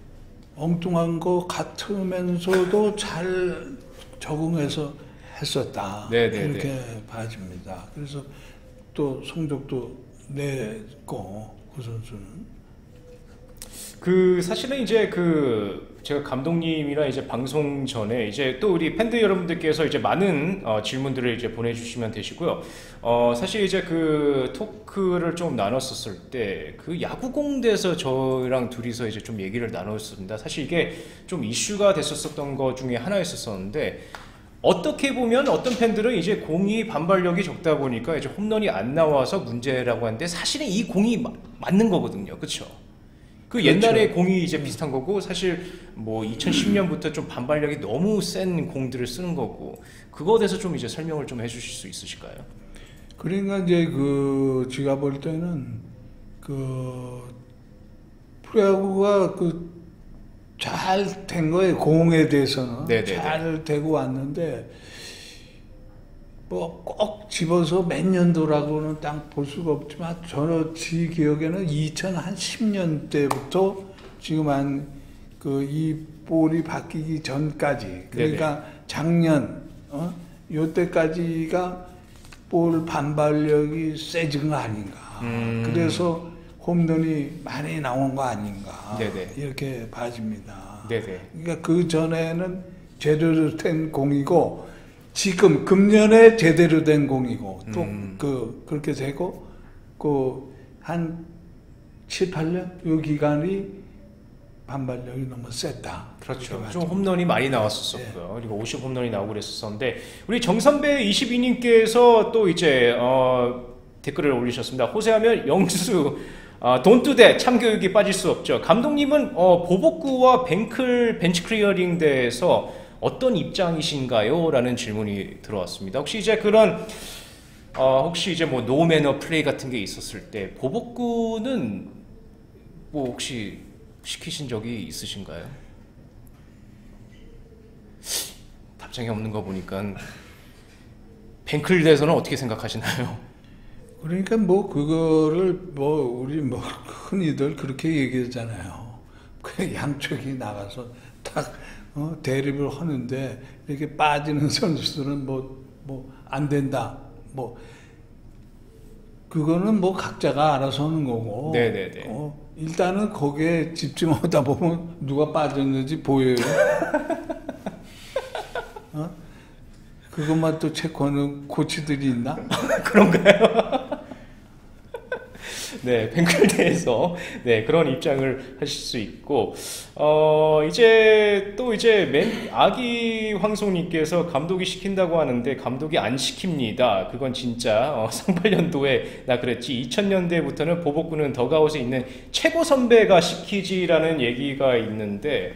엉뚱한 거 같으면서도 잘 적응해서 했었다. 이렇게 봐집니다. 그래서 또 성적도 냈고 그 선수는. 그 사실은 이제 그 제가 감독님이랑 이제 방송 전에 이제 또 우리 팬들 여러분들께서 이제 많은 질문들을 이제 보내주시면 되시고요. 사실 이제 그 토크를 좀 나눴었을 때 그 야구공대에서 저랑 둘이서 이제 좀 얘기를 나눴습니다. 사실 이게 좀 이슈가 됐었던 것 중에 하나였었는데, 어떻게 보면 어떤 팬들은 이제 공이 반발력이 적다 보니까 이제 홈런이 안 나와서 문제라고 하는데, 사실은 이 공이 맞는 거거든요. 그렇죠? 그 그렇죠. 옛날에 공이 이제 비슷한 거고, 사실 뭐 2010년부터 좀 반발력이 너무 센 공들을 쓰는 거고, 그거에 대해서 좀 이제 설명을 좀 해주실 수 있으실까요? 그러니까 이제 그 제가 볼 때는 그 프로야구가 그 잘 된 거예요. 공에 대해서는 네네네. 잘 되고 왔는데 뭐 꼭 집어서 몇 년도라고는 딱 볼 수가 없지만 저는 제 기억에는 2010년 때부터 지금 한 그 이 볼이 바뀌기 전까지, 그러니까 네네. 작년 요때까지가 볼 반발력이 세진 거 아닌가. 그래서 홈런이 많이 나온 거 아닌가. 네네. 이렇게 봐집니다. 네네. 그러니까 그 전에는 제대로 된 공이고, 지금 금년에 제대로 된 공이고, 또 그렇게 되고, 그 한 7, 8년 요 기간이 반발력이 너무 셌다. 그렇죠. 그렇게 좀 봐집니다. 홈런이 많이 나왔었고요. 그리고 50 홈런이 나오고 그랬었는데, 우리 정선배 22님께서 또 이제 댓글을 올리셨습니다. 호세하면 영수 돈투대 참교육이 빠질 수 없죠. 감독님은 보복구와 벤치 클리어링 대해서 어떤 입장이신가요? 라는 질문이 들어왔습니다. 혹시 이제 그런 혹시 이제 뭐 노매너 플레이 같은 게 있었을 때 보복구는 뭐 혹시 시키신 적이 있으신가요? 답장이 없는 거 보니까 벤클 대해서는 어떻게 생각하시나요? 그러니까 뭐 그거를 뭐 우리 뭐 흔히들 그렇게 얘기하잖아요. 그 양쪽이 나가서 딱 대립을 하는데 이렇게 빠지는 선수들은 뭐 안 된다. 뭐 그거는 뭐 각자가 알아서 하는 거고. 네네네. 일단은 거기에 집중하다 보면 누가 빠졌는지 보여요. 그것만 또 체크하는 코치들이 있나? 그런가요? 네, 벤클대에서 네, 그런 입장을 하실 수 있고, 이제 또 이제 아기 황송님께서 감독이 시킨다고 하는데 감독이 안 시킵니다. 그건 진짜 상팔년도에 나 그랬지. 2000년대부터는 보복구는 더가웃에 있는 최고 선배가 시키지라는 얘기가 있는데,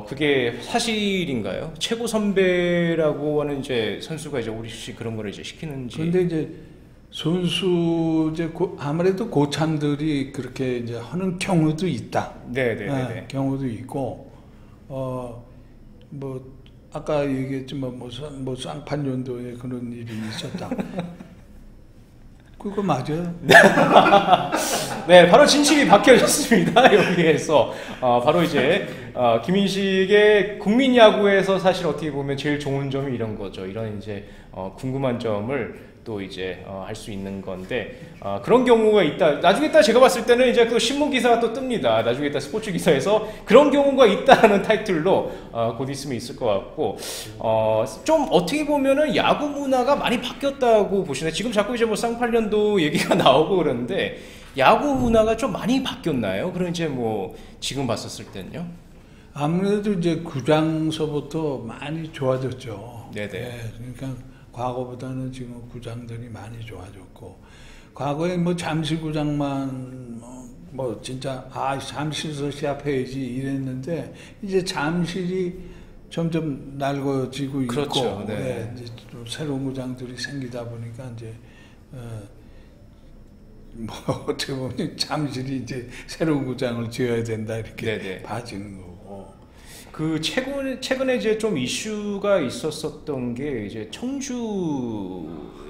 그게 사실인가요? 최고 선배라고 하는 이제 선수가 이제 우리 씨 그런 거를 이제 시키는지. 근데 이제 선수 이제 아무래도 고참들이 그렇게 이제 하는 경우도 있다. 네네네. 경우도 있고, 뭐 아까 얘기했지만 뭐 쌍판년도에 그런 일이 있었다. 그거 맞아요. 네, 바로 진실이 밝혀졌습니다. 여기에서 바로 이제 김인식의 국민 야구에서 사실 어떻게 보면 제일 좋은 점이 이런 거죠. 이런 이제 궁금한 점을 또 이제 할 수 있는 건데, 그런 경우가 있다. 나중에 딱 제가 봤을 때는 이제 그 신문 기사가 또 뜹니다. 나중에 딱 스포츠 기사에서 그런 경우가 있다는 타이틀로 곧 있으면 있을 것 같고, 좀 어떻게 보면은 야구 문화가 많이 바뀌었다고 보시나요? 지금 자꾸 이제 뭐 쌍팔년도 얘기가 나오고 그러는데 야구 문화가 좀 많이 바뀌었나요? 그럼 이제 뭐 지금 봤었을 때는요? 아무래도 이제 구장서부터 많이 좋아졌죠. 네네. 네, 그러니까 과거보다는 지금 구장들이 많이 좋아졌고, 과거에 뭐 잠실구장만 뭐 진짜 잠실에서 시합해야지 이랬는데 이제 잠실이 점점 낡아지고 있고, 그렇죠. 네. 이제 또 새로운 구장들이 생기다 보니까 이제 뭐 어떻게 보면 잠실이 이제 새로운 구장을 지어야 된다 이렇게 네네. 봐지는 거고. 그 최근에 이제 좀 이슈가 있었었던 게 이제 청주에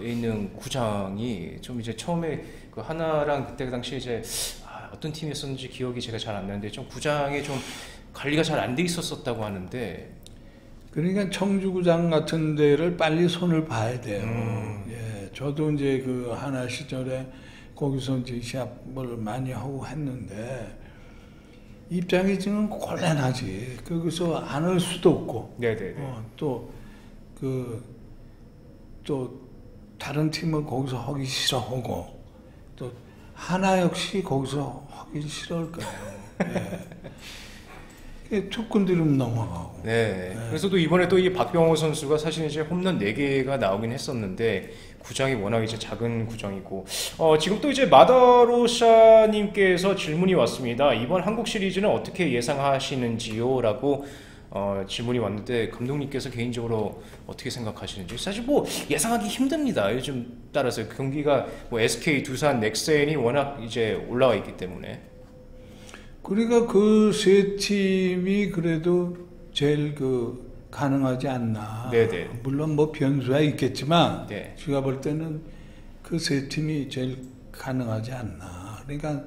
있는 구장이 좀 이제 처음에 그 하나랑 그때 당시에 이제 어떤 팀이었었는지 기억이 제가 잘 안 나는데 좀 구장에 좀 관리가 잘 안 돼 있었었다고 하는데. 그러니까 청주구장 같은 데를 빨리 손을 봐야 돼요. 예, 저도 이제 그 하나 시절에 거기서 이제 시합을 많이 하고 했는데 입장이 지금 곤란하지. 거기서 안 할 수도 없고. 네네. 또 다른 팀은 거기서 하기 싫어하고 또 하나 역시 거기서 하기 싫어할 거예요. 예. 조건들은 넘어가고. 네. 그래서 또 이번에 또 이 박병호 선수가 사실 이제 홈런 4개가 나오긴 했었는데 구장이 워낙 이제 작은 구장이고 지금 또 이제 마다로샤님께서 질문이 왔습니다. 이번 한국 시리즈는 어떻게 예상하시는지요? 라고 질문이 왔는데 감독님께서 개인적으로 어떻게 생각하시는지 사실 뭐 예상하기 힘듭니다. 요즘 따라서 경기가 뭐 SK, 두산, 넥센이 워낙 이제 올라와 있기 때문에. 그러니까 그 세 팀이 그래도 제일 가능하지 않나. 네네. 물론 뭐 변수가 있겠지만 네. 제가 볼 때는 그 세 팀이 제일 가능하지 않나. 그러니까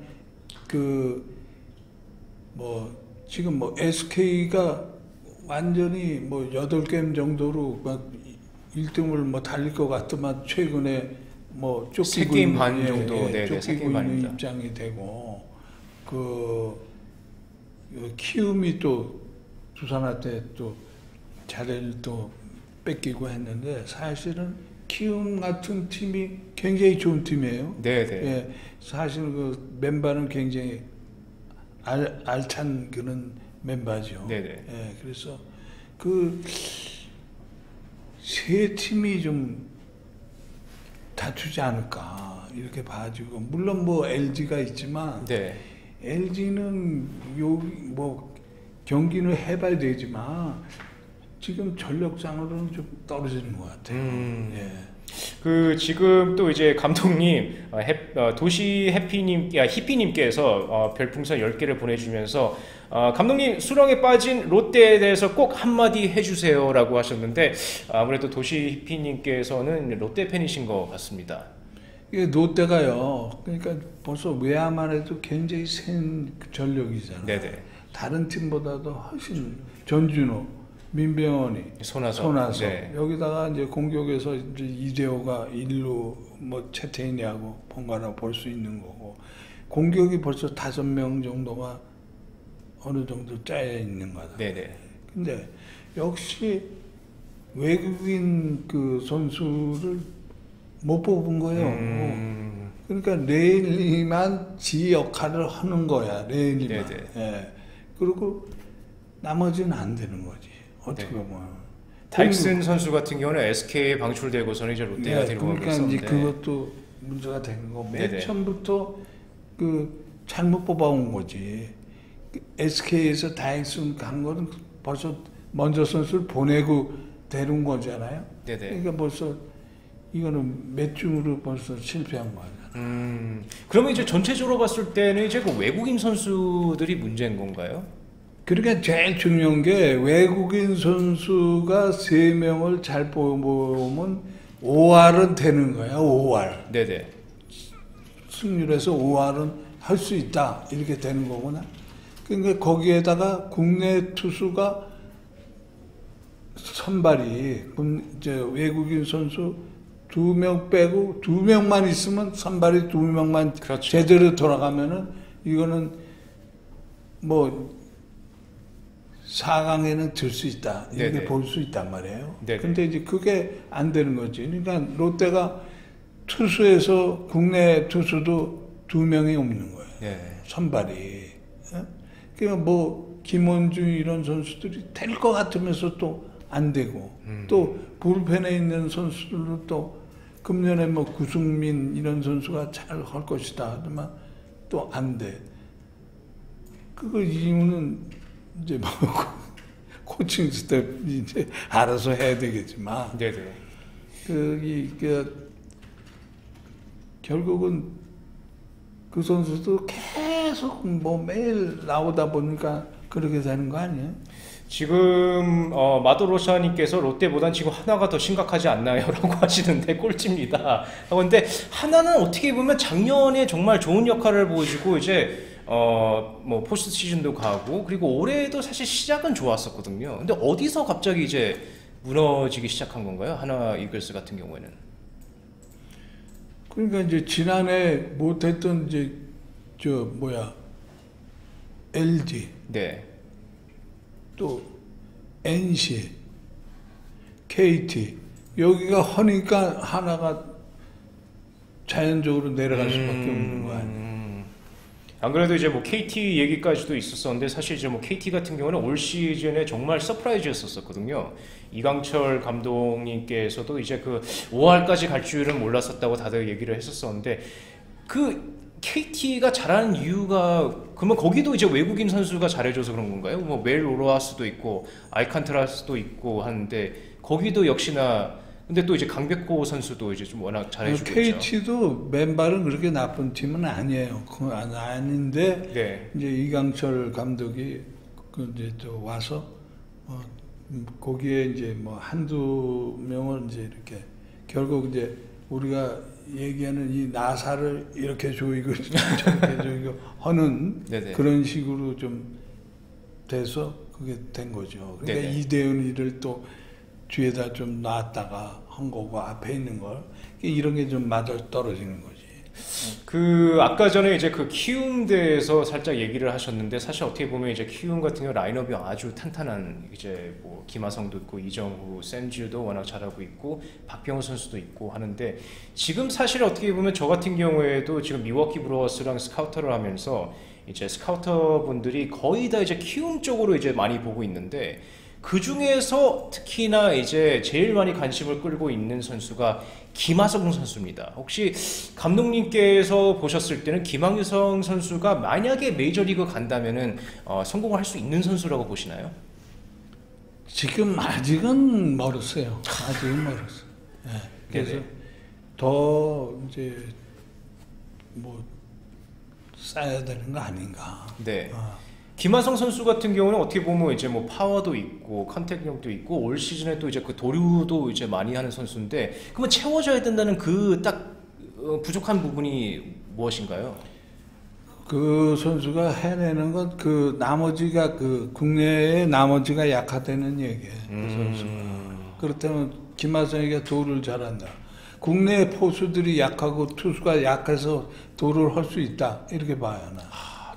지금 뭐 SK가 완전히 뭐 8게임 정도로 막 1등을 뭐 달릴 것 같더만 최근에 뭐 쫓기고 3게임 반 정도 쫓기고 3게임 있는 반입니다. 입장이 되고 키움이 또 두산한테 또 자리를 또 뺏기고 했는데 사실은 키움 같은 팀이 굉장히 좋은 팀이에요. 네네. 예, 사실 그 멤버는 굉장히 알찬 그런 멤버죠. 네네. 예, 그래서 그 세 팀이 좀 다투지 않을까 이렇게 봐지고 물론 뭐 LG가 있지만 네. LG는 뭐 경기는 해봐야 되지만 지금 전력상으로는 좀 떨어지는 것 같아요. 예. 지금 또 이제 감독님 도시 히피님께서 별풍선 10개를 보내주면서 감독님 수렁에 빠진 롯데에 대해서 꼭 한마디 해주세요라고 하셨는데 아무래도 도시 히피님께서는 롯데 팬이신 것 같습니다. 이게 롯데가요. 그러니까 벌써 외야만 해도 굉장히 센 전력이잖아요. 네네. 다른 팀보다도 훨씬 전준호, 민병헌이, 손아섭. 네. 여기다가 이제 공격에서 이제 이대호가 일루 뭐 채태인이하고 번갈아 볼 수 있는 거고 공격이 벌써 5명 정도가 어느 정도 짜여 있는 거다. 네네. 근데 역시 외국인 그 선수를 못 뽑은 거예요. 그러니까 레일리만 지 역할을 하는 거야. 레일리만. 네네. 예. 그리고 나머지는 안 되는 거지. 어떻게 네. 보면. 다익슨 선수 같은 경우는 SK에 방출되고서는 이제 롯데가 데리고 가고 그러니까 있었는데. 이제 그것도 문제가 되는 거고 맨 네네. 처음부터 잘못 뽑아온 거지. SK에서 다익슨 간 거는 벌써 먼저 선수를 보내고 데려온 거잖아요. 네네. 그러니까 벌써 이거는 몇 중으로 벌써 실패한 거야. 그러면 이제 전체적으로 봤을 때는 이제 그 외국인 선수들이 문제인 건가요? 그러니까 제일 중요한 게 외국인 선수가 3명을 잘 뽑으면 5할은 되는 거야. 5할. 네네. 승률에서 5할은 할 수 있다. 이렇게 되는 거구나. 그러니까 거기에다가 국내 투수가 선발이 이제 외국인 선수 2명 빼고 2명만 있으면 선발이 2명만 그렇죠. 제대로 돌아가면은 이거는 뭐 4강에는 들 수 있다. 이렇게 네네. 볼 수 있단 말이에요. 네네. 근데 이제 그게 안 되는 거지. 그러니까 롯데가 투수에서 국내 투수도 2명이 없는 거예요. 네. 선발이. 예? 그러니까 뭐 김원주 이런 선수들이 될 것 같으면서 또 안 되고 또 불펜에 있는 선수들도 또 금년에 뭐 구승민 이런 선수가 잘 할 것이다 하지만 또 안 돼. 그거 이유는 이제 뭐 코칭 스텝이 이제 알아서 해야 되겠지만 네네. 결국은 그 선수도 계속 뭐 매일 나오다 보니까 그렇게 되는 거 아니에요? 지금 마도로샤님께서 롯데보단 지금 하나가 더 심각하지 않나요?라고 하시는데 꼴찌입니다. 그런데 하나는 어떻게 보면 작년에 정말 좋은 역할을 보여주고 이제 뭐 포스트 시즌도 가고 그리고 올해도 사실 시작은 좋았었거든요. 근데 어디서 갑자기 이제 무너지기 시작한 건가요? 하나 이글스 같은 경우에는. 그러니까 이제 지난해 못했던 이제 저 뭐야 LG 네. 또 NC, KT 여기가 허니까 하나가 자연적으로 내려갈 수밖에 없는 거 아니에요. 안 그래도 이제 뭐 KT 얘기까지도 있었었는데 사실 이제 뭐 KT 같은 경우는 올 시즌에 정말 서프라이즈였었거든요. 이강철 감독님께서도 이제 그 5할까지 갈 줄은 몰랐었다고 다들 얘기를 했었었는데 그 KT가 잘하는 이유가 그러면 거기도 이제 외국인 선수가 잘해줘서 그런 건가요? 뭐 멜 로하스도 있고 알칸트라스도 있고 하는데 거기도 역시나 근데 또 이제 강백호 선수도 이제 좀 워낙 잘해주고 있죠. KT도 맨발은 그렇게 나쁜 팀은 아니에요. 그건 아닌데 네. 이제 이강철 감독이 그 이제 또 와서 거기에 이제 뭐 한두 명을 이제 이렇게 결국 이제 우리가 얘기하는 이 나사를 이렇게 조이고 저렇게 조이고 하는 네네. 그런 식으로 좀 돼서 그게 된 거죠. 그러니까 네네. 이대훈이를 또 뒤에다 좀 놨다가 한 거고 앞에 있는 걸 이런 게 좀 맞아 떨어지는 거지. 그 아까 전에 이제 그 키움 대해서 살짝 얘기를 하셨는데 사실 어떻게 보면 이제 키움 같은 경우 라인업이 아주 탄탄한 이제 뭐 김하성도 있고 이정후, 센즈도 워낙 잘하고 있고 박병호 선수도 있고 하는데 지금 사실 어떻게 보면 저 같은 경우에도 지금 미워키 브루어스랑 스카우터를 하면서 이제 스카우터 분들이 거의 다 이제 키움 쪽으로 이제 많이 보고 있는데 그 중에서 특히나 이제 제일 많이 관심을 끌고 있는 선수가 김하성 선수입니다. 혹시 감독님께서 보셨을 때는 김하성 선수가 만약에 메이저리그 간다면은 성공할 수 있는 선수라고 보시나요? 지금 아직은 멀었어요. 아직은 멀었어. 네. 그래서 네네. 더 이제 뭐 쌓아야 되는 거 아닌가. 네. 김하성 선수 같은 경우는 어떻게 보면 이제 뭐 파워도 있고 컨택력도 있고 올 시즌에 또 이제 그 도루도 이제 많이 하는 선수인데 그러면 채워져야 된다는 그 딱 부족한 부분이 무엇인가요? 그 선수가 해내는 건 그 나머지가 그 국내의 나머지가 약하다는 얘기예요. 그 선수가. 그렇다면 김하성이가 도루를 잘한다. 국내 포수들이 약하고 투수가 약해서 도루를 할 수 있다. 이렇게 봐야 하나.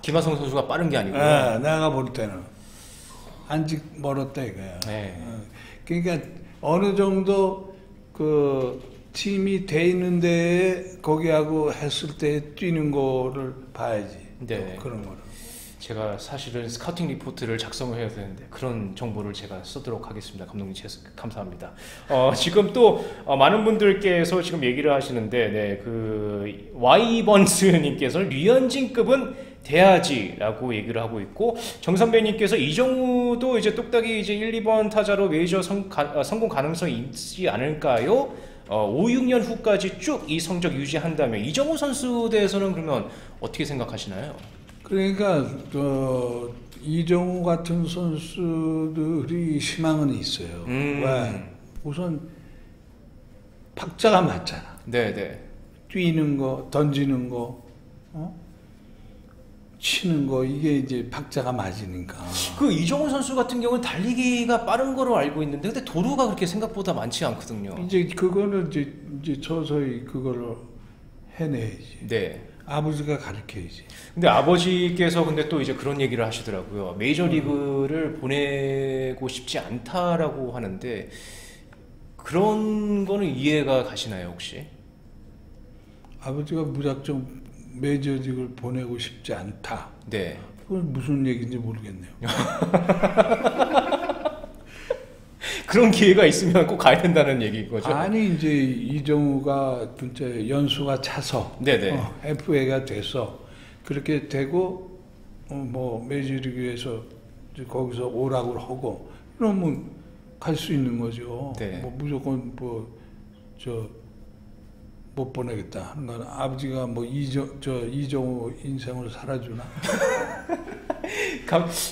김하성 선수가 빠른 게 아니고요. 네, 내가 볼 때는 아직 멀었다 이거야. 네. 그러니까 어느 정도 그 팀이 돼 있는데 거기하고 했을 때 뛰는 거를 봐야지. 네. 그런 거를. 제가 사실은 스카우팅 리포트를 작성을 해야 되는데 그런 정보를 제가 쓰도록 하겠습니다. 감독님 감사합니다. 지금 또 많은 분들께서 지금 얘기를 하시는데 네, 그 와이번스님께서 류현진급은 돼야지라고 얘기를 하고 있고 정선배님께서 이정우도 이제 뚝딱이 이제 1, 2번 타자로 메이저 성공 가능성이 있지 않을까요? 5, 6년 후까지 쭉 이 성적 유지한다면 이정우 선수 대해서는 그러면 어떻게 생각하시나요? 그러니까 이정우 같은 선수들이 희망은 있어요. 왜? 우선 박자가 맞잖아. 네네. 뛰는 거, 던지는 거, 치는 거 이게 이제 박자가 맞으니까. 그 이정우 선수 같은 경우는 달리기가 빠른 거로 알고 있는데 근데 도루가 그렇게 생각보다 많지 않거든요. 이제 그거는 이제 서서히 그거를 해내야지. 네. 아버지가 가르쳐야지. 근데 아버지께서 근데 또 이제 그런 얘기를 하시더라고요. 메이저리그를 보내고 싶지 않다라고 하는데 그런 거는 이해가 가시나요 혹시? 아버지가 무작정 메이저리그를 보내고 싶지 않다. 네. 그건 무슨 얘기인지 모르겠네요. 그런 기회가 있으면 꼭 가야 된다는 얘기인 거죠? 아니 이제 이정우가 진짜 연수가 차서 네네. FA가 돼서 그렇게 되고 뭐 메이저리그에서 이제 거기서 오락을 하고 그러면 갈 수 있는 거죠. 네. 뭐 무조건 못 보내겠다 하는 건 아버지가 뭐 이정우 인생을 살아주나?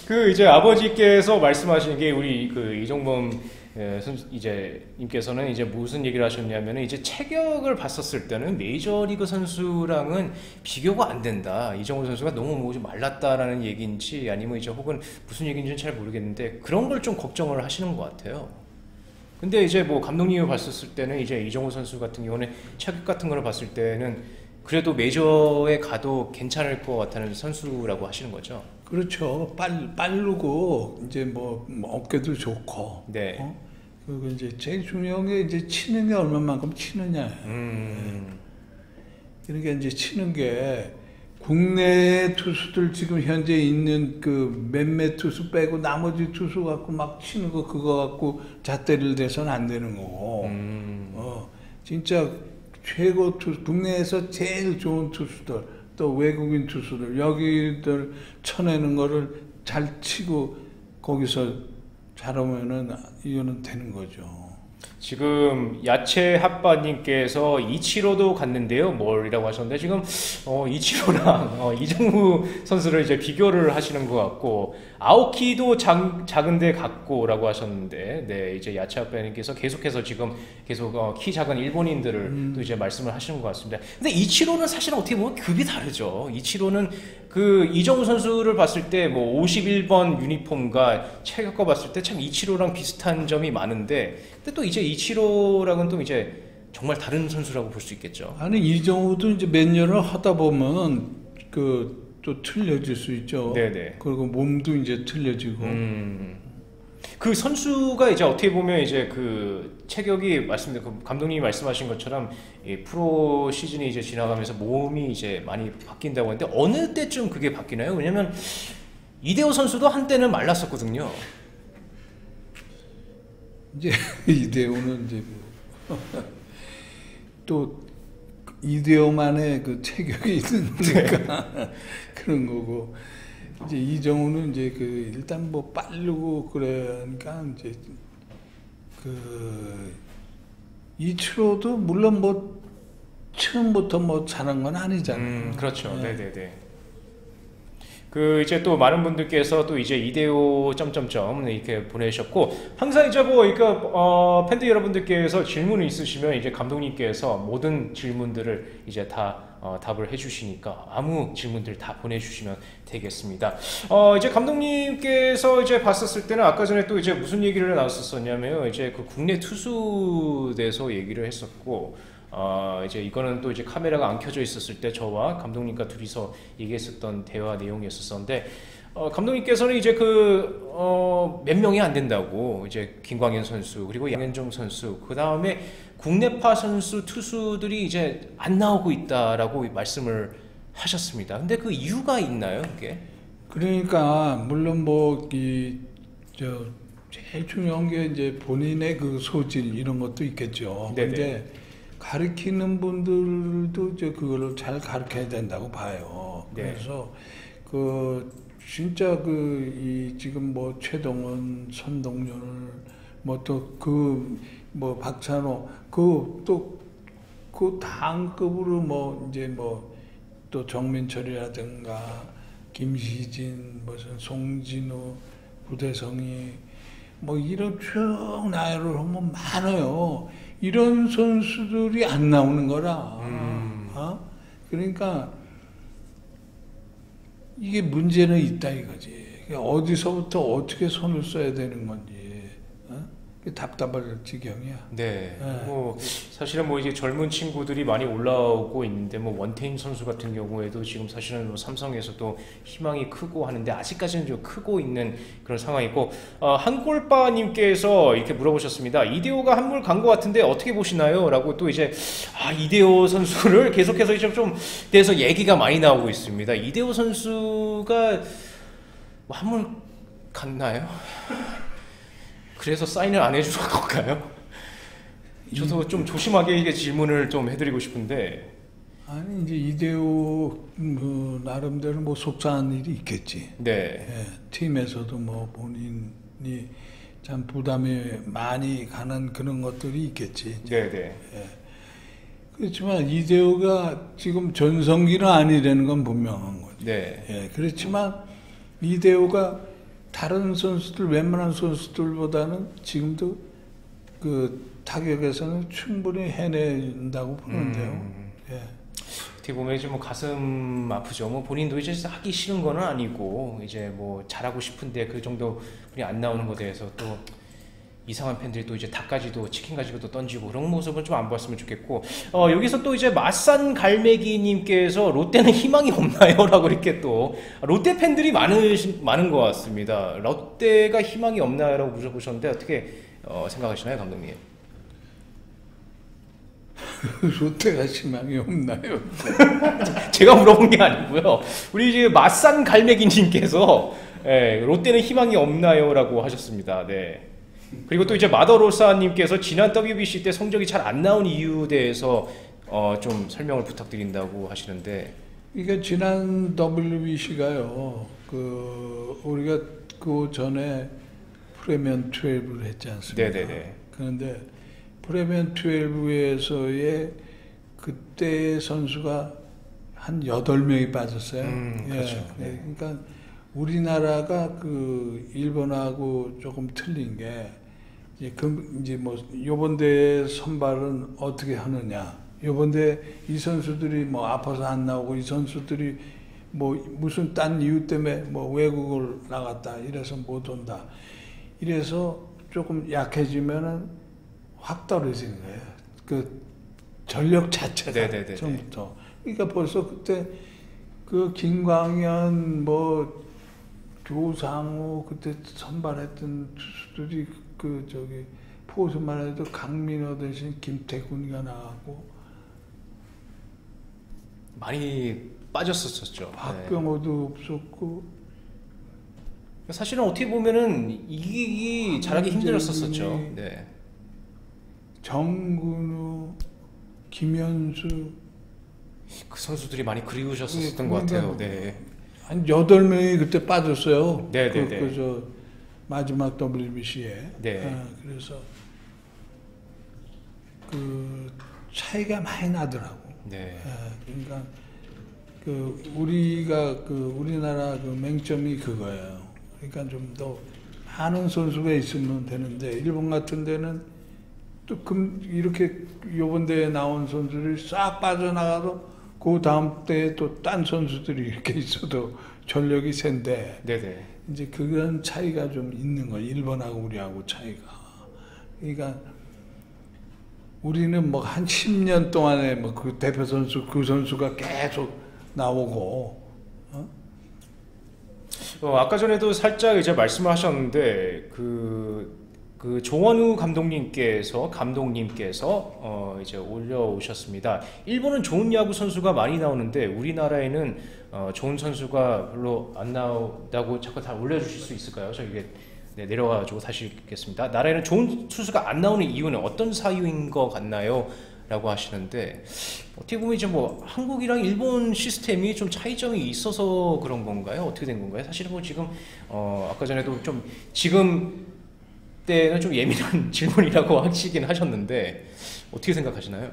그 이제 아버지께서 말씀하신 게 우리 그 이종범 이제 님께서는 이제 무슨 얘기를 하셨냐면은 이제 체격을 봤었을 때는 메이저리그 선수랑은 비교가 안 된다. 이정우 선수가 너무 뭐 좀 말랐다라는 얘기인지 아니면 이제 혹은 무슨 얘기인지는 잘 모르겠는데 그런 걸 좀 걱정을 하시는 것 같아요. 근데 이제 뭐 감독님이 봤었을 때는 이제 이정우 선수 같은 경우는 체격 같은 거를 봤을 때는 그래도 메이저에 가도 괜찮을 것 같다는 선수라고 하시는 거죠. 그렇죠. 빠르고 이제 뭐 어깨도 좋고. 네. 그리고 이제 제일 중요한 게 이제 치는 게 얼마만큼 치느냐. 그러니까 이제 치는 게 국내 투수들 지금 현재 있는 그 몇몇 투수 빼고 나머지 투수 갖고 막 치는 거 그거 갖고 잣대를 대서는 안 되는 거고. 진짜 최고 투수, 국내에서 제일 좋은 투수들, 또 외국인 투수들, 여기들 쳐내는 거를 잘 치고 거기서 잘하면은 이거는 되는 거죠. 지금 야채 핫바님께서 이치로도 갔는데요. 뭘이라고 하셨는데 지금 이치로랑 이정우 선수를 이제 비교를 하시는 것 같고 아오키도 작은데 갔고라고 하셨는데 네 이제 야채 핫바님께서 계속해서 지금 계속 키 작은 일본인들을 또 이제 말씀을 하시는 것 같습니다. 근데 이치로는 사실 어떻게 보면 급이 다르죠. 이치로는 그 이정우 선수를 봤을 때 뭐 51번 유니폼과 체격과 봤을 때 참 이치로랑 비슷한 점이 많은데 근데 또 이제 이치로랑은 또 이제 정말 다른 선수라고 볼 수 있겠죠. 아니 이정우도 이제 몇 년을 하다 보면 그 또 틀려질 수 있죠. 네네. 그리고 몸도 이제 틀려지고. 그 선수가 이제 어떻게 보면 이제 그 체격이 그 감독님이 말씀하신 것처럼 이 프로 시즌이 이제 지나가면서 몸이 이제 많이 바뀐다고 하는데 어느 때쯤 그게 바뀌나요? 왜냐면 이대호 선수도 한때는 말랐었거든요. 이제 이대호는 이제 또 이대호만의 그 체격이 있으니까 그런 거고 이제 이정우는 이제 그 일단 뭐 빠르고 그러니까 이제 그 이치로도 물론 뭐 처음부터 뭐 잘한 건 아니잖아요. 그렇죠. 네네네. 그 이제 또 많은 분들께서 또 이제 이대호 점점점 이렇게 보내주셨고 항상 이제 뭐 그러니까 팬들 여러분들께서 질문이 있으시면 이제 감독님께서 모든 질문들을 이제 다 답을 해주시니까 아무 질문들 다 보내주시면 되겠습니다. 이제 감독님께서 이제 봤었을 때는 아까 전에 또 이제 무슨 얘기를 나눴었냐면 이제 그 국내 투수 대해서 얘기를 했었고. 이제 이거는 또 이제 카메라가 안 켜져 있었을 때 저와 감독님과 둘이서 얘기했었던 대화 내용이었었는데 감독님께서는 이제 몇 명이 안 된다고 이제 김광현 선수 그리고 양현종 선수 그 다음에 국내파 선수 투수들이 이제 안 나오고 있다라고 말씀을 하셨습니다. 근데 그 이유가 있나요, 그게? 그러니까 물론 제일 중요한 게 이제 본인의 그 소질 이런 것도 있겠죠. 네네. 근데 가르치는 분들도 이제 그거를 잘 가르쳐야 된다고 봐요. 네. 그래서 진짜 지금 뭐 최동원, 선동열, 뭐 또 박찬호, 그 다음급으로 뭐 이제 뭐 또 정민철이라든가 김시진, 무슨 송진우, 구대성이 뭐 이런 쭉 나열을 하면 많아요. 이런 선수들이 안 나오는 거라. 그러니까 이게 문제는 있다 이거지. 어디서부터 어떻게 손을 써야 되는 건지 답답할 지경이야. 네. 뭐 사실은 뭐 이제 젊은 친구들이 많이 올라오고 있는데 뭐 원태인 선수 같은 경우에도 지금 사실은 뭐 삼성에서도 희망이 크고 하는데 아직까지는 좀 크고 있는 그런 상황이고 한골빠님께서 이렇게 물어보셨습니다. 이대호가 한물 간 것 같은데 어떻게 보시나요? 라고 또 이제 이대호 선수를 계속해서 이제 좀 대해서 얘기가 많이 나오고 있습니다. 이대호 선수가 뭐 한물 갔나요? 그래서 사인을 안 해주는 건가요? 저도 좀 조심하게 이게 질문을 좀 해드리고 싶은데. 아니 이제 이대호 나름대로 뭐 속상한 일이 있겠지. 네. 예, 팀에서도 뭐 본인이 참 부담이 많이 가는 그런 것들이 있겠지. 네네. 예. 그렇지만 이대호가 지금 전성기는 아니라는 건 분명한 거죠. 네. 예, 그렇지만 이대호가 다른 선수들, 웬만한 선수들보다는 지금도 그 타격에서는 충분히 해낸다고 보는데요. 예. 어떻게 보면 이제 뭐 가슴 아프죠. 뭐 본인도 이제 하기 싫은 거는 아니고 이제 뭐 잘하고 싶은데 그 정도 분이 안 나오는 것에 대해서 또 이상한 팬들이 또 이제 닭까지도 치킨 가지고도 던지고 그런 모습은 좀 안 봤으면 좋겠고 여기서 또 이제 맛산 갈매기님께서 롯데는 희망이 없나요?라고 이렇게 또 롯데 팬들이 많은 것 같습니다. 롯데가 희망이 없나요?라고 물어보셨는데 어떻게 생각하시나요, 감독님? 롯데가 희망이 없나요? 제가 물어본 게 아니고요. 우리 이제 맛산 갈매기님께서 롯데는 희망이 없나요?라고 하셨습니다. 네. 그리고 또 이제 마더로사님께서 지난 WBC 때 성적이 잘 안 나온 이유에 대해서 좀 설명을 부탁드린다고 하시는데. 이게 지난 WBC가요. 우리가 그 전에 프리미엄 12를 했지 않습니까? 네네네. 그런데 프리미엄 12에서의 그때 선수가 한 8명이 빠졌어요. 그렇죠. 예. 그러니까 우리나라가 일본하고 조금 틀린 게 이제 뭐 요번 대회 선발은 어떻게 하느냐. 요번 대회 이 선수들이 뭐 아파서 안 나오고 이 선수들이 뭐 무슨 딴 이유 때문에 뭐 외국을 나갔다 이래서 못 온다. 이래서 조금 약해지면은 확 떨어지는 거예요. 그 전력 자체가 네네네네. 처음부터. 그러니까 벌써 그때 김광현 뭐 조상우 그때 선발했던 투수들이 포수만 해도 강민호 대신 김태군이가 나가고 많이 빠졌었죠. 박병호도 없었고 사실은 어떻게 보면은 이기기 잘하기 힘들었었죠. 네. 정근우, 김현수 그 선수들이 많이 그리우셨었던 것 같아요. 네. 한 8명이 그때 빠졌어요. 네네네. 저 마지막 WBC에. 네. 그래서 그 차이가 많이 나더라고. 네. 그러니까 우리나라 맹점이 그거예요. 그러니까 좀 더 많은 선수가 있으면 되는데 일본 같은 데는 또 이렇게 요번 대회에 나온 선수들이 싹 빠져나가도 그 다음 때에 또 딴 선수들이 이렇게 있어도 전력이 센데 네네. 이제 그런 차이가 좀 있는 거예요. 일본하고 우리하고 차이가. 그러니까 우리는 뭐 한 10년 동안에 뭐 그 대표 선수 그 선수가 계속 나오고. 아까 전에도 살짝 이제 말씀하셨는데 그 조원우 감독님께서 이제 올려오셨습니다. 일본은 좋은 야구 선수가 많이 나오는데 우리나라에는 좋은 선수가 별로 안 나온다고 자꾸 다 올려주실 수 있을까요? 저 이게 내려가지고 다시 읽겠습니다. 나라에는 좋은 투수가 안 나오는 이유는 어떤 사유인 것 같나요? 라고 하시는데 어떻게 보면 이제 뭐 한국이랑 일본 시스템이 좀 차이점이 있어서 그런 건가요? 어떻게 된 건가요? 사실은 뭐 지금 아까 전에도 좀 지금 때는 좀 예민한 질문이라고 하시긴 하셨는데 어떻게 생각하시나요?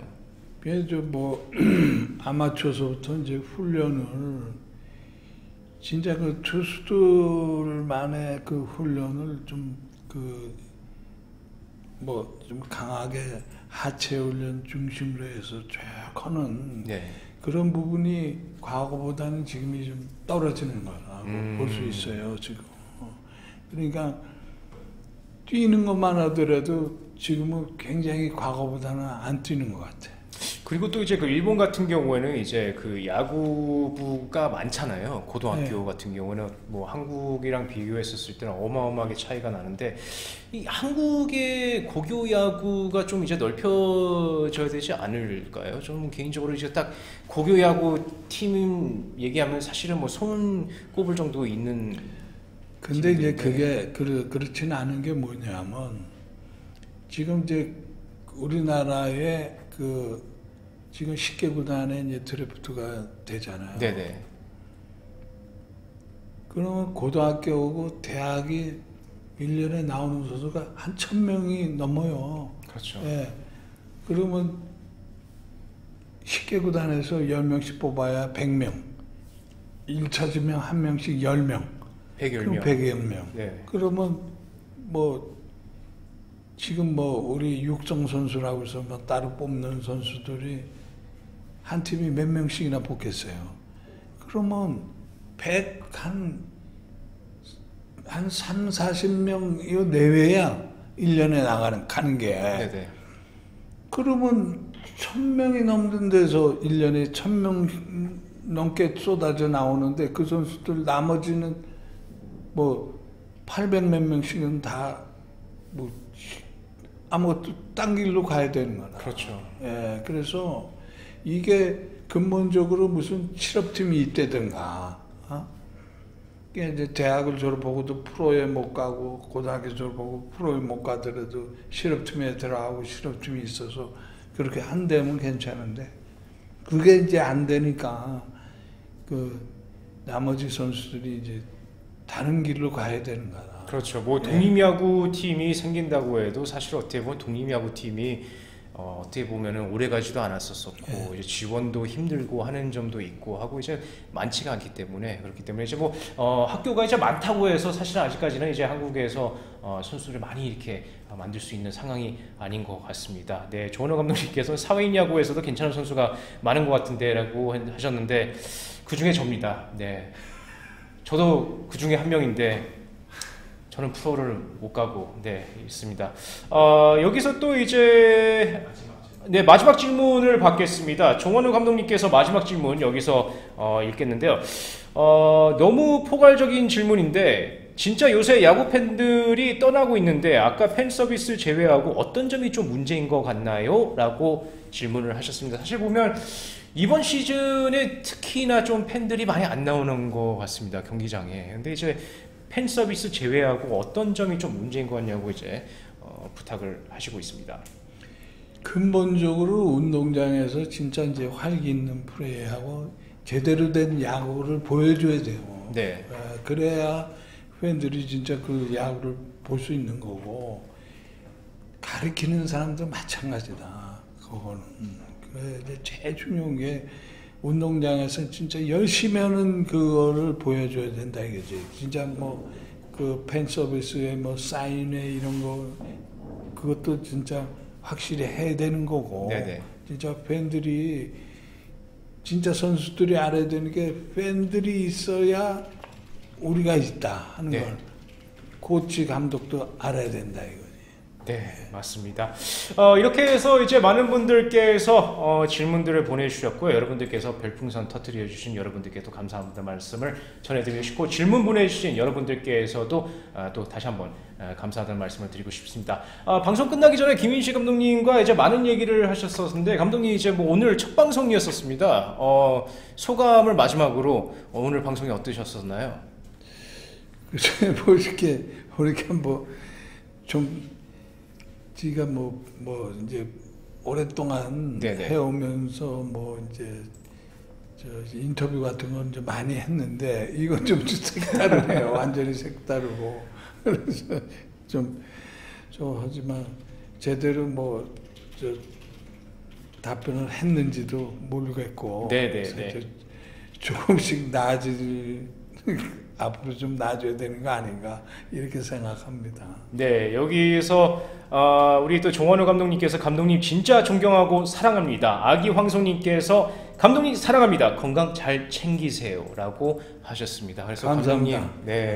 그래서 뭐 아마추어서부터 이제 훈련을 진짜 그 투수들만의 그 훈련을 좀 좀 강하게 하체 훈련 중심으로 해서 쭉 하는 네. 그런 부분이 과거보다는 지금이 좀 떨어지는 거라고 볼 수 있어요 지금. 그러니까 뛰는 것만 하더라도 지금은 굉장히 과거보다는 안 뛰는 것 같아. 그리고 또 이제 그 일본 같은 경우에는 이제 그 야구부가 많잖아요. 고등학교 네. 같은 경우는 뭐 한국이랑 비교했었을 때는 어마어마하게 차이가 나는데 이 한국의 고교 야구가 좀 이제 넓혀져야 되지 않을까요? 저는 개인적으로 이제 딱 고교 야구 팀 얘기하면 사실은 뭐 손 꼽을 정도 있는. 근데 이제 그게 그렇지는 않은 게 뭐냐면 지금 이제 우리나라에 지금 10개 구단에 이제 드래프트가 되잖아요. 네네. 그러면 고등학교고 대학이 1년에 나오는 선수가 한 1000명이 넘어요. 그렇죠. 예. 그러면 10개 구단에서 10명씩 뽑아야 100명. 1차 지명 1명씩 10명. 110명. 100명. 네. 그러면 지금 우리 육성 선수라고 해서 따로 뽑는 선수들이 한 팀이 몇 명씩이나 뽑겠어요. 그러면 한 3, 40명 이 내외야. 1년에 가는 게. 네네. 그러면 1000명이 넘는 데서 1년에 1000명 넘게 쏟아져 나오는데 그 선수들 나머지는 뭐 800 몇 명씩은 다 뭐 아무것도 딴 길로 가야 되는 거나. 그렇죠. 예, 그래서 이게 근본적으로 무슨 실업팀이 있다든가, 이게 이제 대학을 졸업하고도 프로에 못 가고 고등학교 졸업하고 프로에 못 가더라도 실업팀에 들어가고 실업팀이 있어서 그렇게 한다면 괜찮은데 그게 이제 안 되니까 그 나머지 선수들이 이제 다른 길로 가야 되는 거다. 그렇죠. 뭐 독립야구 팀이 생긴다고 해도 사실 어떻게 보면 독립야구 팀이 어떻게 보면은 오래 가지도 않았었고 이제 지원도 힘들고 하는 점도 있고 하고 이제 많지가 않기 때문에 그렇기 때문에 이제 뭐 학교가 이제 많다고 해서 사실은 아직까지는 이제 한국에서 선수를 많이 이렇게 만들 수 있는 상황이 아닌 것 같습니다. 네, 조원호 감독님께서 사회인 야구에서도 괜찮은 선수가 많은 것 같은데라고 하셨는데 그 중에 접니다. 네, 저도 그 중에 한 명인데. 저는 프로를 못 가고 있습니다. 여기서 또 이제 마지막 질문을 받겠습니다. 정원우 감독님께서 마지막 질문 여기서 읽겠는데요. 너무 포괄적인 질문인데 진짜 요새 야구 팬들이 떠나고 있는데 아까 팬 서비스 제외하고 어떤 점이 좀 문제인 것 같나요? 라고 질문을 하셨습니다. 사실 보면 이번 시즌에 특히나 좀 팬들이 많이 안 나오는 것 같습니다. 경기장에. 근데 이제 팬 서비스 제외하고 어떤 점이 좀 문제인 것 같냐고 이제 부탁을 하시고 있습니다. 근본적으로 운동장에서 진짜 이제 활기 있는 플레이하고 제대로 된 야구를 보여줘야 돼요. 네. 그래야 팬들이 진짜 그 야구를 볼 수 있는 거고 가르치는 사람도 마찬가지다. 그거는. 그래 이제 제일 중요한 게 운동장에서 진짜 열심히 하는 그거를 보여줘야 된다 이거지. 진짜 뭐 그 팬 서비스에 뭐 사인회 이런 거 그것도 진짜 확실히 해야 되는 거고. 네네. 진짜 팬들이 진짜 선수들이 알아야 되는 게 팬들이 있어야 우리가 있다 하는 네. 걸 코치 감독도 알아야 된다 이거지. 네, 맞습니다. 이렇게 해서 이제 많은 분들께서 질문들을 보내주셨고요. 여러분들께서 별풍선 터뜨려 주신 여러분들께도 감사합니다 말씀을 전해드리고 싶고 질문 보내주신 여러분들께서도 또 다시 한번 감사하다는 말씀을 드리고 싶습니다. 방송 끝나기 전에 김인식 감독님과 이제 많은 얘기를 하셨었는데 감독님 이제 뭐 오늘 첫 방송이었었습니다. 소감을 마지막으로 오늘 방송이 어떠셨었나요? 글쎄 뭐 이렇게 뭐 좀 지가 뭐 이제 오랫동안 네네. 해오면서 뭐 이제 저 인터뷰 같은 건 좀 많이 했는데 이건 좀 색다르네요. 완전히 색다르고 그래서 좀 하지만 제대로 뭐 저 답변을 했는지도 모르겠고 네네네. 조금씩 나아질 앞으로 좀 나아져야 되는 거 아닌가 이렇게 생각합니다. 네, 여기서 우리 또 정원우 감독님께서 감독님 진짜 존경하고 사랑합니다. 아기 황소님께서 감독님 사랑합니다. 건강 잘 챙기세요라고 하셨습니다. 그래서 감사합니다.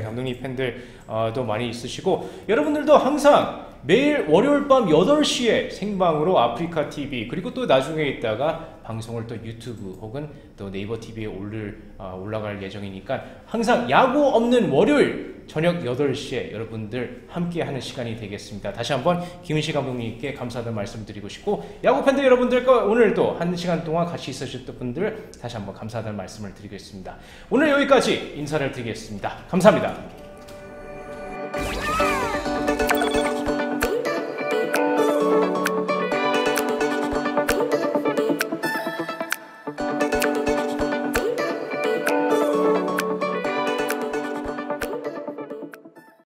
감독님 팬들도 많이 있으시고 여러분들도 항상 매일 월요일 밤 8시에 생방으로 아프리카 TV 그리고 또 나중에 있다가 방송을 또 유튜브 혹은 또 네이버 TV에 올라갈 예정이니까 항상 야구 없는 월요일 저녁 8시에 여러분들 함께하는 시간이 되겠습니다. 다시 한번 김은식 감독님께 감사하다는 말씀드리고 싶고 야구 팬들 여러분들과 오늘도 1시간 동안 같이 있으셨던 분들 다시 한번 감사하다는 말씀을 드리겠습니다. 오늘 여기까지 인사를 드리겠습니다. 감사합니다.